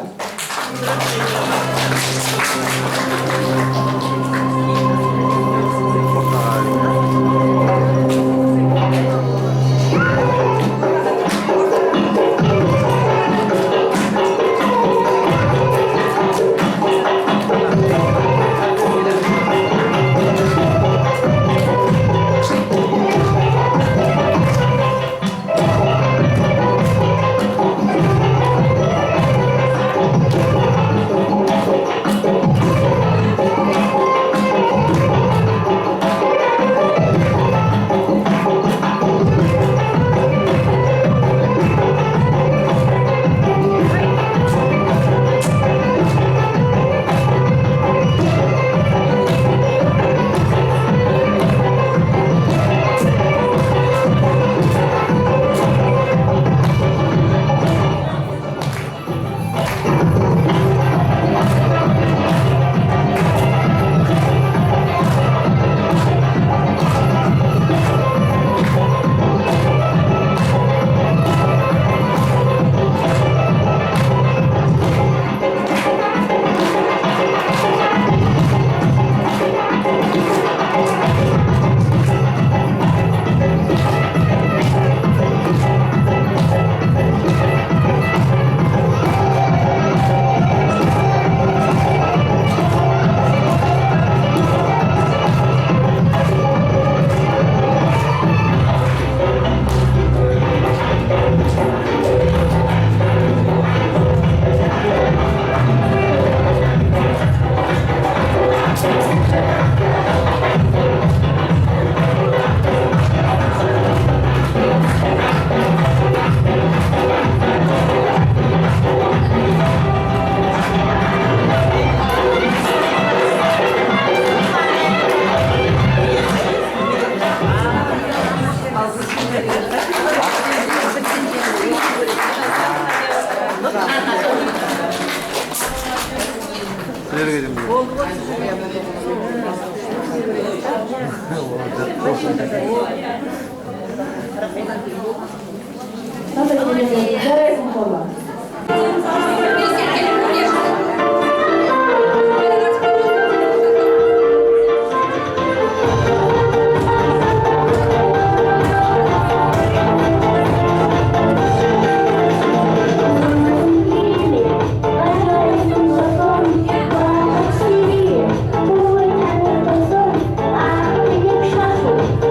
Жарайсың қолға.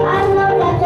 I love that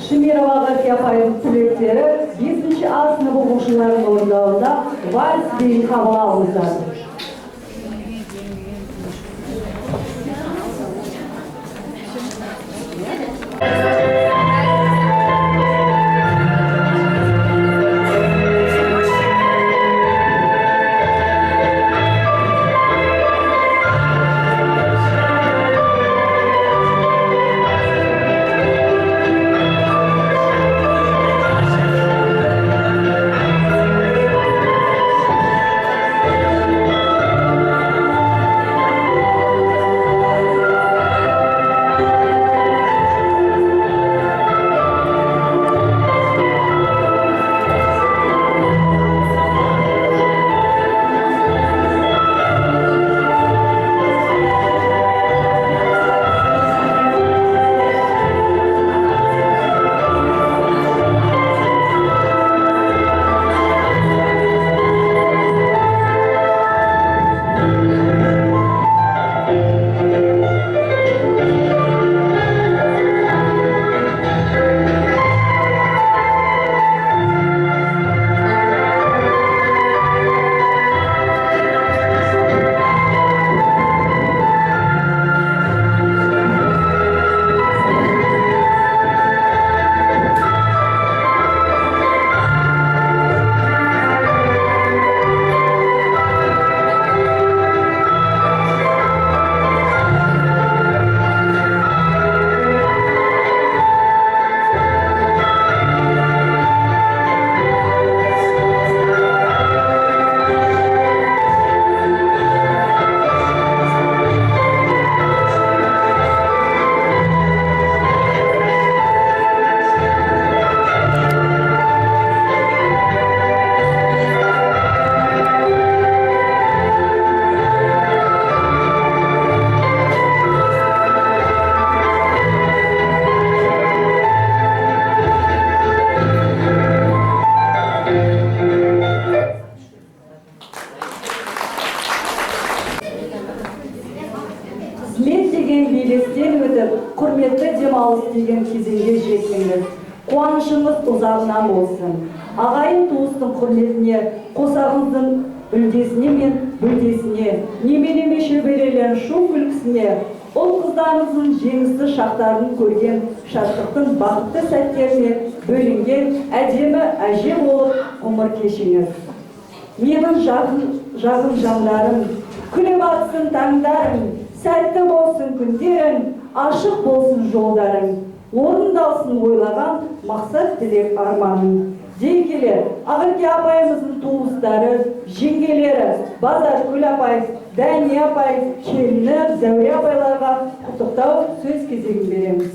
Шемирова Ғафия апайдың түлектері 5-А сынып оқушыларының орындауында вальс биін қабыл алыңыздар. Құрметті демалыс деген кезеңге жеттіңіз. Қуанышыңыз ұзағынан болсын. Ағайын туыстың құрметіне, қосағыңыздың үлдесіне мен бүлдесіне, немереме шөберелерін шу күлкісіне, ұл қыздарыңыздың жеңісті шақтарын көрген шаттықтың бақытты сәттеріне бөлінген әдемі әже болып ғұмыр кешіңіз. Менің жағын жандарым, күліп атсын таңдарың, сәтті болсын күндерің, ашық болсын жолдарың, орындалсын ойлаған мақсат тілек арманың. Дей келе, Ақерке апайымыздың туыстары, жеңгелері, Базаркүл апай, Дәния апай, келіні, Зәуре апайларға құттықтау сөз кезегін береміз.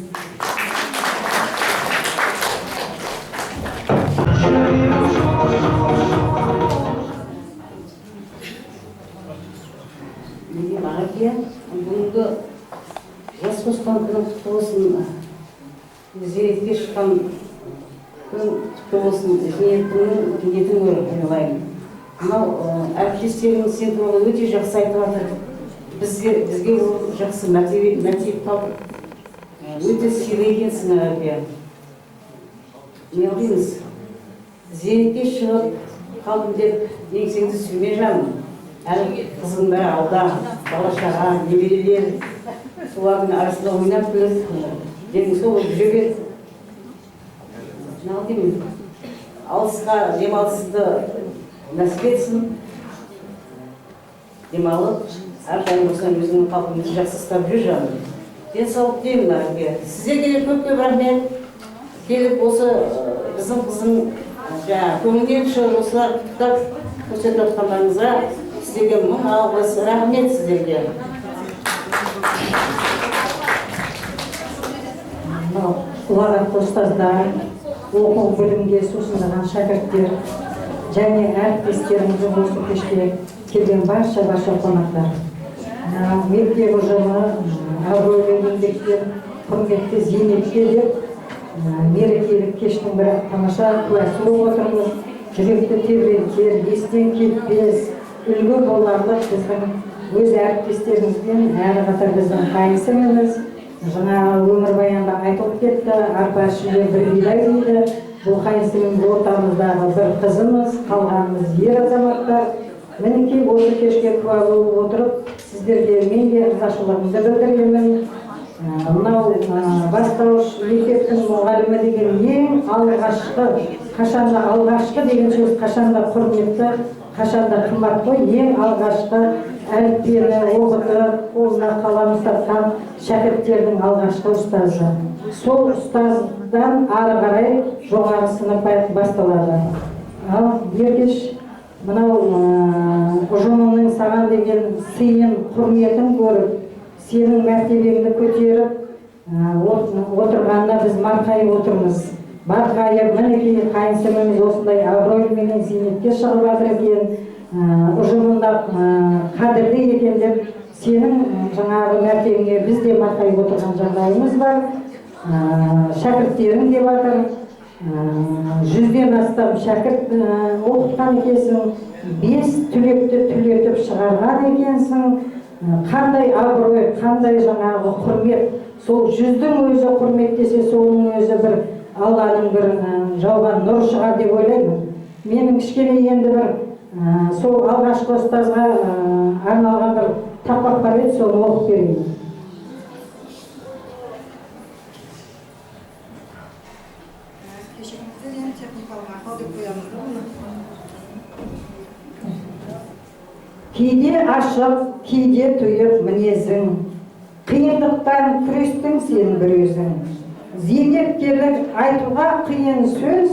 Ақерке, бүгінгі жас қосқан күні құтты болсын, зейнетке шыққан күн құтты болсын, ниетің ойлаймын. Мынау әріптестерің сен туралы өте жақсы айтып жатыр. Бізге жақсы мотив тауып, өте сыйлы екенсің, Ақерке. Не қылыңыз, зейнетке шығып қалдым деп еңсеңді сүйме жаным. Әлі қызың бәрі алда, бала-шаға, немерелер, солардың арасында ойнап күліп, денің сол жүре бер. Нағыл деймін, алысқа демалысыңды нәсіп етсін. Демалып, әрқайым болсаң өзіңнің қалпыңды жақсы ұстап жүр жаным. Денсаулық деймін, Ақерке. Сіздерге көп рахмет. Келіп осы біздің қызың көңілден шығып осылар құттықтап көрсетіп жатқандарыңызға сіздерге мың алғыс, рахмет сіздерге. Ұлағатты ұстаздар, оқу бөлімге сусындаған шәкірттер және әріптестеріміздің осы кешке келген барша қонақтар. Мектеп ұжымы, абыройлы еңбеккер, құрметті зейнеткерлер, мерекелік кештің бір тамаша куәсі болып отырмыз. Жүректі тербетер, естен кетпес, үлгі боларлық біздің өз әріптестерімізбен, әрі қатар біздің қайынсіміз, жаңа өмірбаянда айтылып кетті, арпа ішінде бір бидай дейді. Бұл қайсының ортамыздағы бір қызымыз, қалғанымыз ер азаматтар. Мінекей осы кешке куә болып отырып, сіздерге мен де ризашылығымды білдіремін. Мынау бастауыш мектептің мұғалімі деген ең алғашқы, қашанда алғашқы деген сөз қашанда құрметті, қашанда қымбат қой, ең алғашқы әліппені оқытып, қолына қалам ұстатқан шәкірттердің алғашқы ұстазы. Сол ұстаздан ары қарай жоғары сынып басталады. Ал Ергеш, мынау ұжымының саған деген сыйын, құрметін көріп, сенің мәртебеңді көтеріп отырғанына біз марқайып отырмыз. Марқайып, мінекей қайынсіңліміз осындай абыройменен зейнетке шығып жатыр екен, ұжымында қадірлі екен деп, сенің жаңағы мәртебеңе біз де марқайып отырған жағдайымыз бар. Шәкірттерің де батыр, 100-ден астам шәкірт оқытқан екенсің, 5 түлекті түлетіп шығарған екенсің. Қандай абырой, қандай жаңағы құрмет, сол 100-дің өзі құрметтесе, соның өзі бір Алланың бір жауған нұр шығар деп ойлаймын. Менің кішкене енді бір сол алғашқы ұстазға арналған бір тақпақ бар еді, соны оқып берейін. Кейде ашық, кейде тұйық мінезің, қиындықтан күрестің сен бір өзің. Зейнеткерлік айтуға қиын сөз,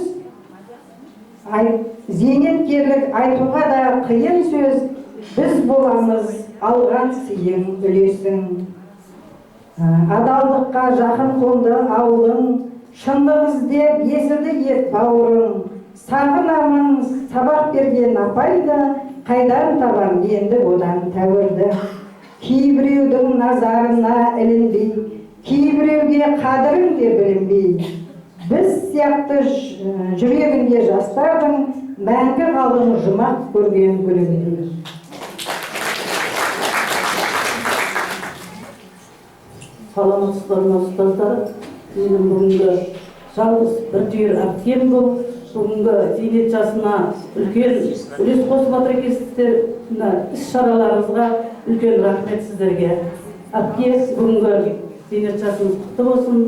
зейнеткерлік айтуға да қиын сөз, біз боламыз алған сыйың үлесің. Адалдыққа жақын қонды ауылың, шындық іздеп есілді ет бауырың. Сағынамын сабақ берген апайды, қайдан табам енді одан тәуірді. Кейбіреудің назарына ілінбей, кейбіреуге қадірің де білінбей. Біз сияқты жүрегінде жастардың мәңгі қалдың жұмақ көрген күлімдей. Саламатсыздар ма ұстаздар? Менің бүгінгі жалғыз бір түйір әпкем бұл. Бүгінгі зейнет жасына үлкен үлес қосып жатыр екенсіздер. Іс-шараларыңызға үлкен рахмет сіздерге. Әпке, бүгінгі зейнет жасыңыз құтты болсын.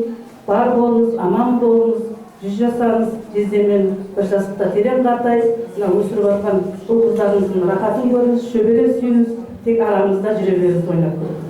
Бар болыңыз, аман болыңыз, 100 жасаңыз, жездемен бір жастықта терең қартайып, өсіріп жатқан бұл қыздарыңыздың рахатын көріңіз, шөбере сүйіңіз, тек арамызда жүре беріңіз, ойнап көріңіз.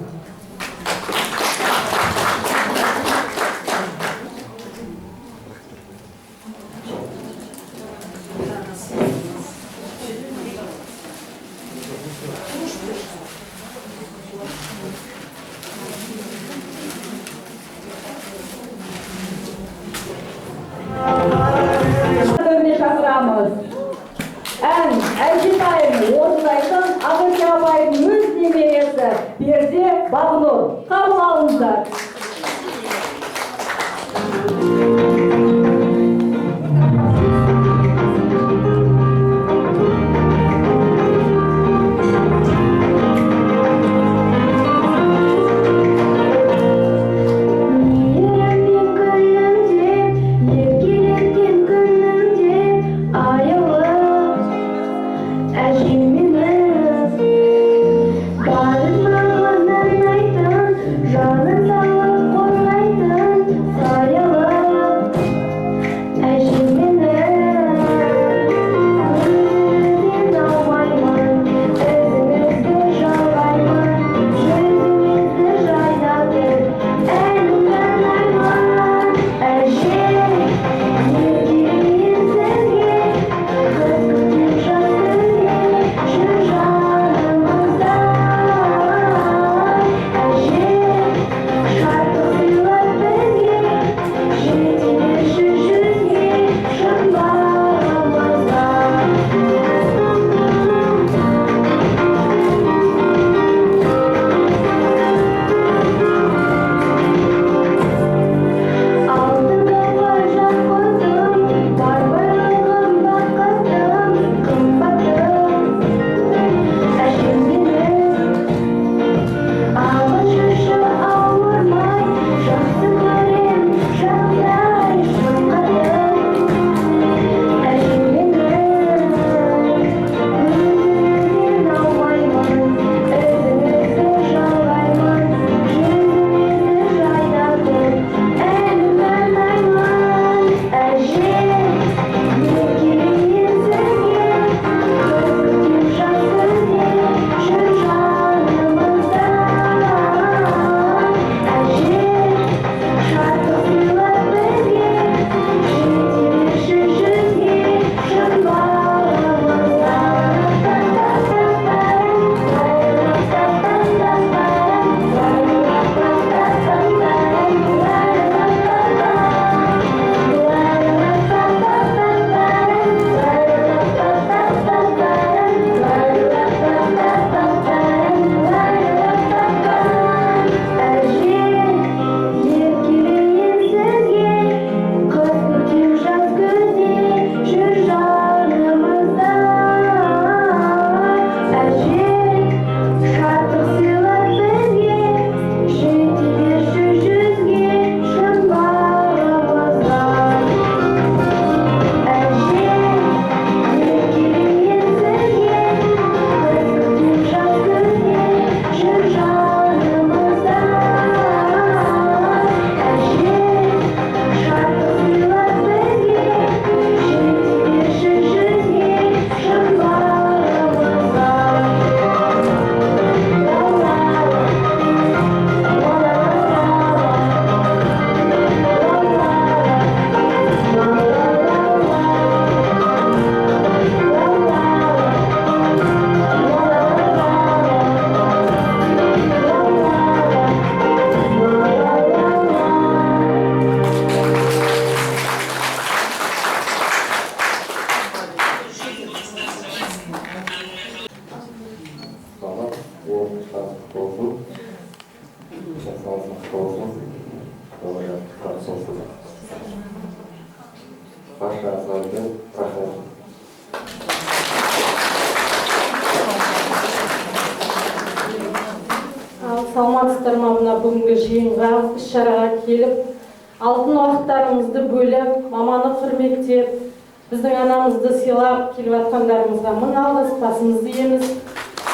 Әжетайым орындайтын Ақерке апайдың өз немересі Берде Бағнұр. Қабыл алыңыздар. Жанын салып қорғайтын сайылып баршаңызға үлкен рахмет. Саламатсыздар ма, мына бүгінгі жиынға, іс-шараға келіп, алтын уақыттарыңызды бөліп, маманы құрметтеп, біздің анамызды сыйлап келіп жатқандарыңызға мың алғыс, басымызды иеміз.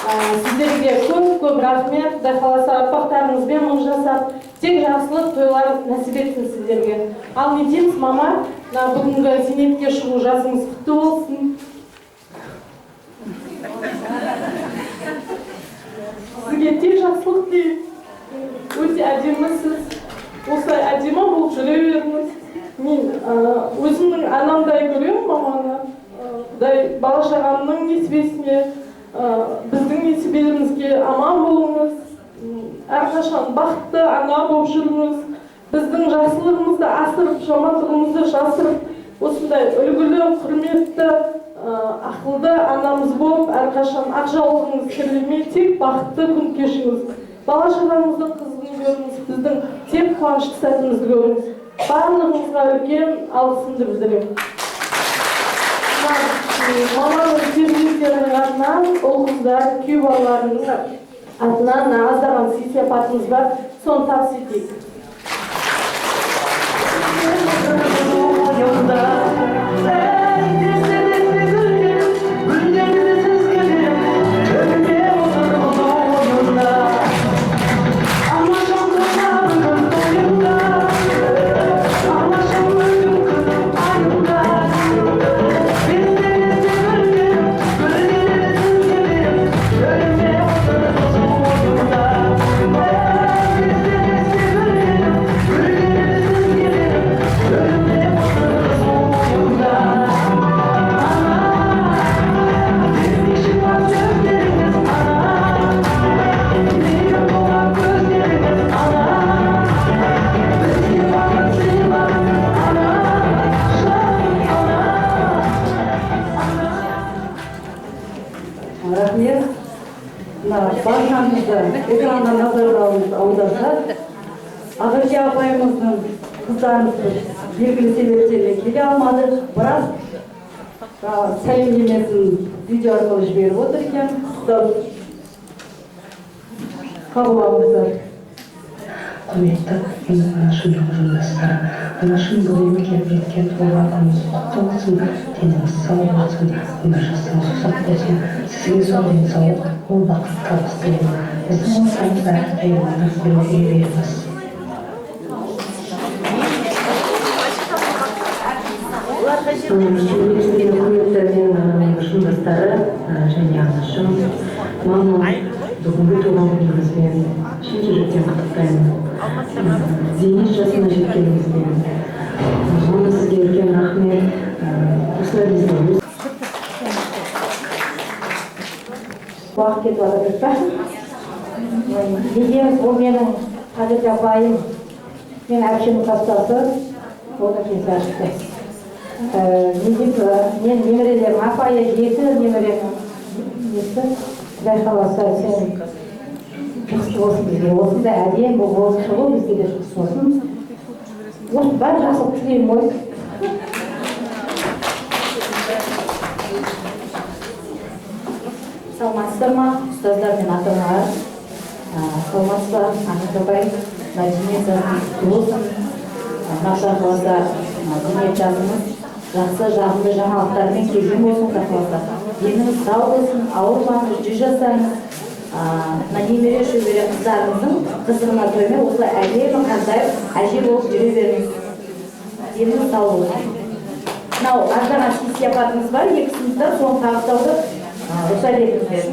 Сіздерге көп рахмет. Құдай қаласа ұрпақтарыңызбен мың жасап, тек жақсылық тойлар нәсіп етсін сіздерге. Ал не дейміз, мама, бүгінгі зейнетке шығу жасыңыз құтты болсын. Сізге тек жақсылық деймін. Өте әдемісіз. Осылай әдемі болып жүре беріңіз. Мен өзімнің анамдай көремін маманы. Құдай бала-шағамның несібесіне, біздің несібелерімізге аман болыңыз. Әрқашан бақытты ана болып жүріңіз. Біздің жақсылығымызды асырып, жамандығымызды жасырып, осындай үлгілі, құрметті, ақылды анамыз болып, әрқашан ақжаулығыңыз кірлемей, тек бақытты күн кешіңіз. Бала-шағаңыздың қызығын көріңіз, біздің тек қуанышты сәтімізді көріңіз. Барлығыңызға үлкен алғысымды білдіремін. Маманың перзенттерінің атынан, ұл-қыздар, күйеу балаларының атынан аздаған сый-сияпатымыз бар, соны табыс етейік. Рахмет. Баршаңызды экранға назарларыңызды аударсақ, Ақерке апайымыздың қыздарымыз белгілі себептермен келе алмады, бірақ сәлемдемесін видео арқылы жіберіп отыр екен. Қабыл алыңыздар. Құрметті шын жолдастар, шын бөлімі келіп жеткен тойларыңыз құтты болсын, деніңіз сау болсын, өмір жасыңыз ұзақ болсын, сізге зор денсаулық, мол бақыт табыс тілеймін. Біздің болсаңыз әрдайым беруге беріңіз. Құрметті жолдастары және анашым, мама, бүгінгі туған күніңізбен шын жүректен құттықтаймын. Зейнет жасына жеткеніңізбен мама, сізге үлкен рахмет. Осылай біздің уақыт кетіп жатыр па? Дегеніміз, ол менің Ақерке апайым, мен әпшемнің қастасы, ол да кеңсе шықты. Мен немерелерім, апайы екі немерем, Құдай қаласа сен жақсы болсын бізге, осындай әдем болып шығу бізге де жақсы болсын. Осы бәрі жақсылық тілеймін ғой. Саламатсыздар ма, ұстаздар мен ата-аналар? Саламатсыздар, Ақерке апай, зейнет жасыңыз құтты болсын. Құдай қаласа зейнет жасыңыз жақсы, жағымды жаңалықтармен келген болсын. Құдай қаласа деніңіз сау болсын, ауырмаңыз, 100 жасаңыз. Немере шөбере қыздарыңыздың қызығына тоймай осылай әдемі қаздайып әже болып жүре беріңіз. Деніңіз сау болсын. Мынау аздаған сый-сияпатыңыз бар, екі сыныпта соны табыстауды рұқсат етіңіздер.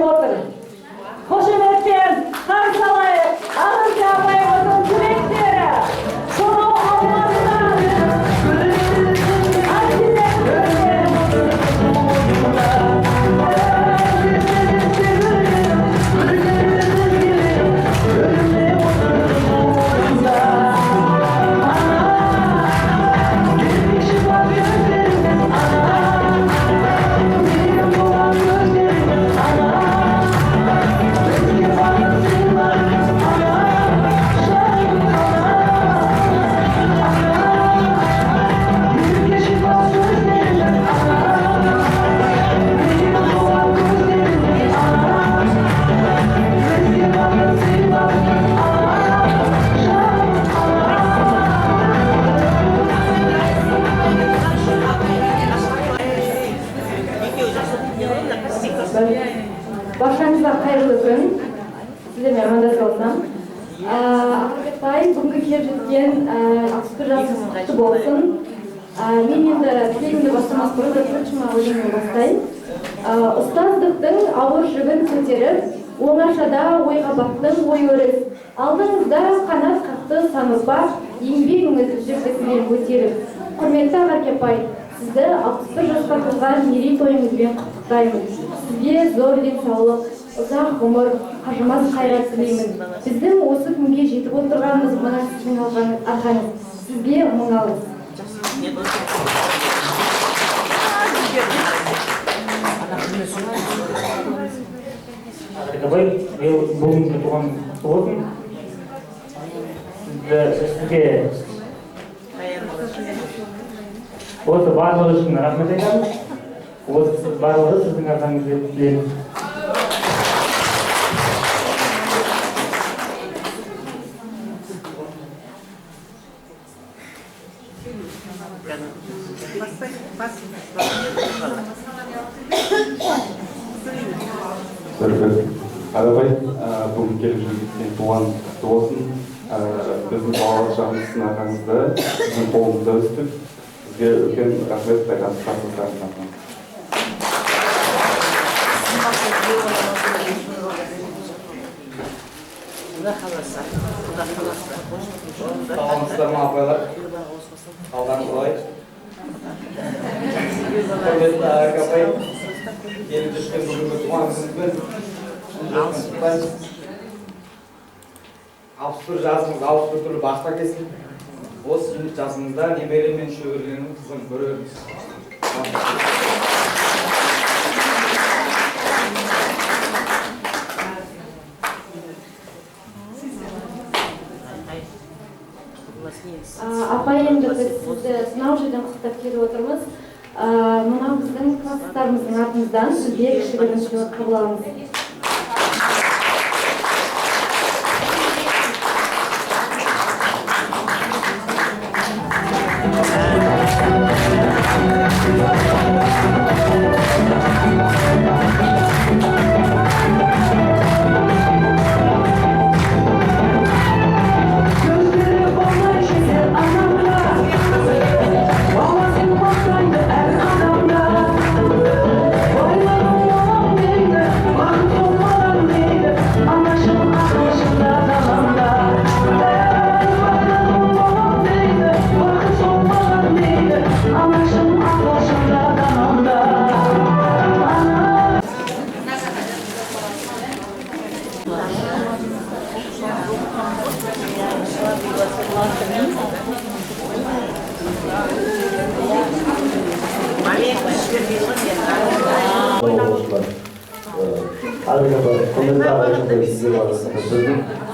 отыр. Қошеметпен қарсы алайық Ақерке апайымыздың жүректері. Сонау Алматыдан Баршаңызға қайырлы күн. Сіздермен амандасып алсам. Ақерке апай, бүгінгі келіп жеткен 61 жасыңыз құтты болсын. Мен енді тілегімді бастамас бұрын бірінші өзімнен бастайын. Ұстаздықтың ауыр жүгін көтеріп, оңашада ойға бақтың ой өріс. Алдыңызда қанат қақты сан ұрпақ, еңбегіңіз жүргізілген көтеріп. Құрметті Ақерке апай, сізді 61 жасқа толған мерейтойыңызбен құттықтаймын. Сізге зор денсаулық, ұзақ ғұмыр, қажымас қайрат тілеймін. Біздің осы күнге жетіп отырғанымыз мына сіздің арқаңыз. Сізге мың алғыс. Ақерке апай, бүгінгі туған құтты болсын. Сізге осы барлығы үшін рахмет айтамыз. Осы барлығы сіздің арқаңызда тілейміз. Арабай, бүгін келіп жүрген туған құтты болсын. Біздің балалық шағымыз сіздің арқаңызда, сіздің қолыңызда өстік. Сізге үлкен рахмет айтамыз. Саламатсыздар ма апайлар? Қалдарыңыз қалай? Құрметті Ақерке апай, келіп жүрген бүгінгі туған күніңізбен 61 жасыңыз 61 түрлі бақта кесіліп, осы жасыңызда немере мен шөберенің қызын көрерміз. Апай, енді біз сізді сынау жерден құттықтап келіп отырмыз. Мына біздің класстарымыздың артымыздан сізге кішігірім сыйлық қабыл аламыз.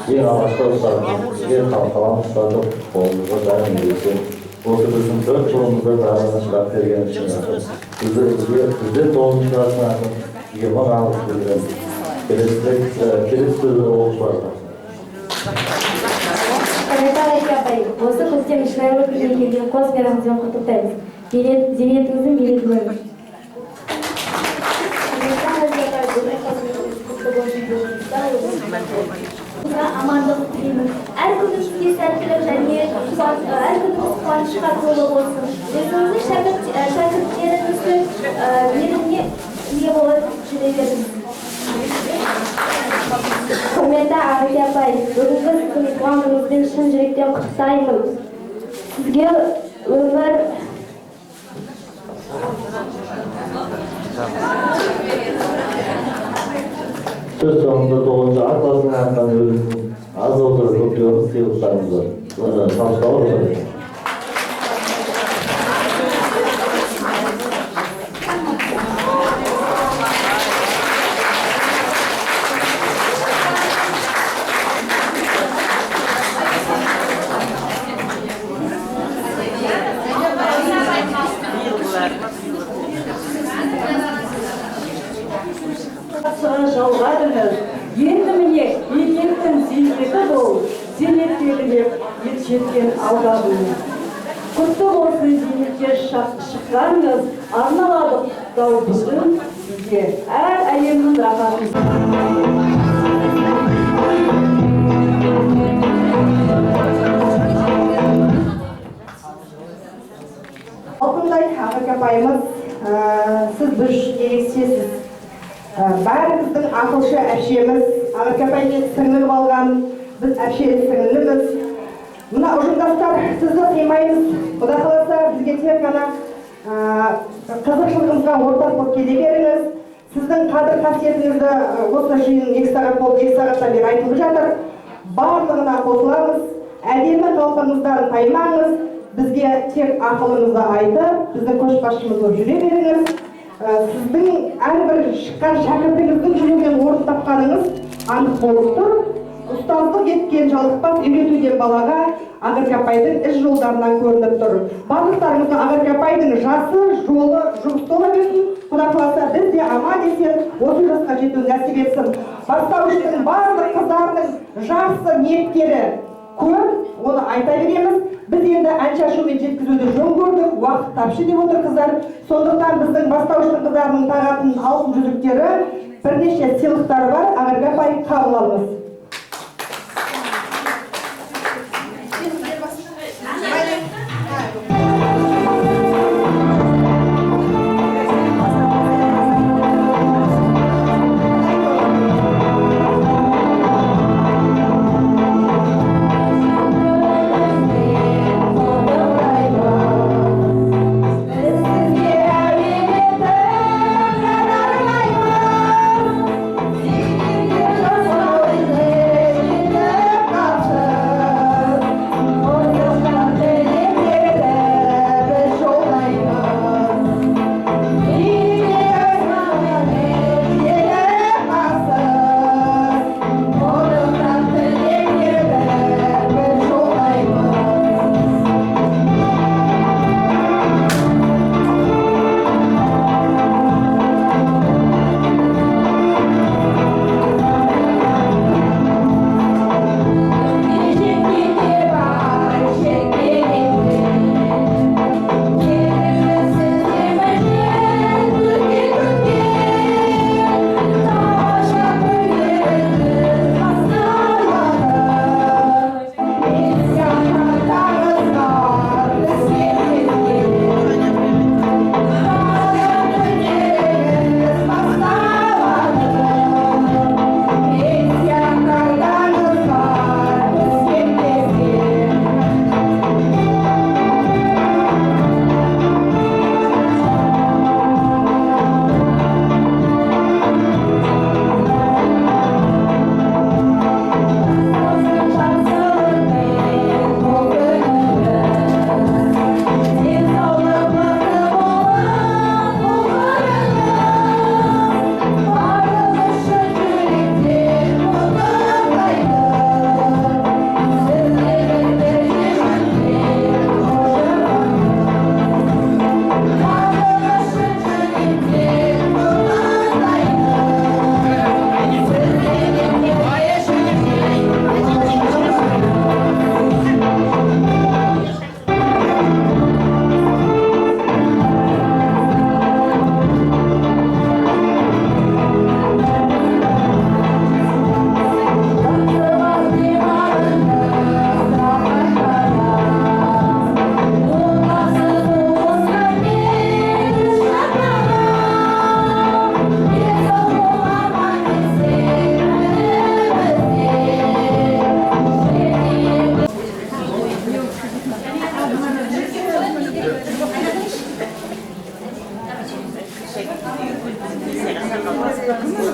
Ең алғашқы ұстазымыз, сізге қалам ұстаздық қолыңызға бәрін бересен. Осы біздің 4 жылымызда бәрін шығарып берген үшін рахмет. Бізде 9 классына сізге мың алғыс білдіремін. Келесі сөзі оқушыларға. Құрметті Ақерке апай, осы көктем шырайлы күнге келген қос мейрамыңызбен құттықтаймыз. Зейнетіңіздің берекі болсын. Амандық тілеймін. Әр күніңізге сәттілік және әр күніңіз қуанышқа толы болсын. Өзіңіздің шәкірттеріңіздің мейіріміне ие болып жүре беріңіз. Рахмет Ағаке апай. Бүгінгі сіздің туғаныңызбен шын жүректен құттықтаймын. Сізге өмір Söz sonunda doğunca atlasın ayaktan ölümün az oturup okuyoruz sıyılıklarımızı. Tanıştava oturur. Жалғадыңыз. Енді міне егердің зейнеті бол, зейнеттегілеп етшеткен алдағыңыз. Құтты болсын зейнетке шыққаныңыз, арналады құттықтау бүгін сізге. Әр әлемнің рахатын. Алтындай Ағаке апайымыз, сіз бір ерекшесіз. Бәріміздің ақылшы әпшеміз, Ағаке апаймен сіңіліп алған, біз әпшелі сіңіліміз. Мына ұжымдастар сізді қимаймыз. Құда қаласа бізге тек қана қызықшылығымызға ортақ болып келе беріңіз. Сіздің қадір қасиетіңізді осы жиын 2 сағат болып 2 сағаттан бері айтылып жатыр. Барлығына қосыламыз. Әдемі қалпыңыздан таймаңыз. Бізге тек ақылыңызды айтып, біздің көшбасшымыз болып жүре беріңіз. Сіздің әрбір шыққан шәкіртіңіздің жүрегінен орын тапқаныңыз анық болып тұр. Ұстаздық еткен жалықпас үйретуден балаға Ағаке апайдың іс жолдарынан көрініп тұр. Барлықтарыңызға Ағаке апайдың жасы, жолы, жұмыс тола берсін. Құда қаласа біз де аман есен 30 жасқа жету нәсіп етсін. Бастауыштың барлық қыздарының жақсы ниеттері көп, оны айта береміз. Біз енді ән шашумен жеткізуді жөн көрдік, уақыт тапшы деп отыр қыздар. Сондықтан біздің бастауыштың қыздарының тағатын алтын жүзіктері, бірнеше сыйлықтары бар. Ағаке апай қабыл алыңыз. Thank you. Seni sakal.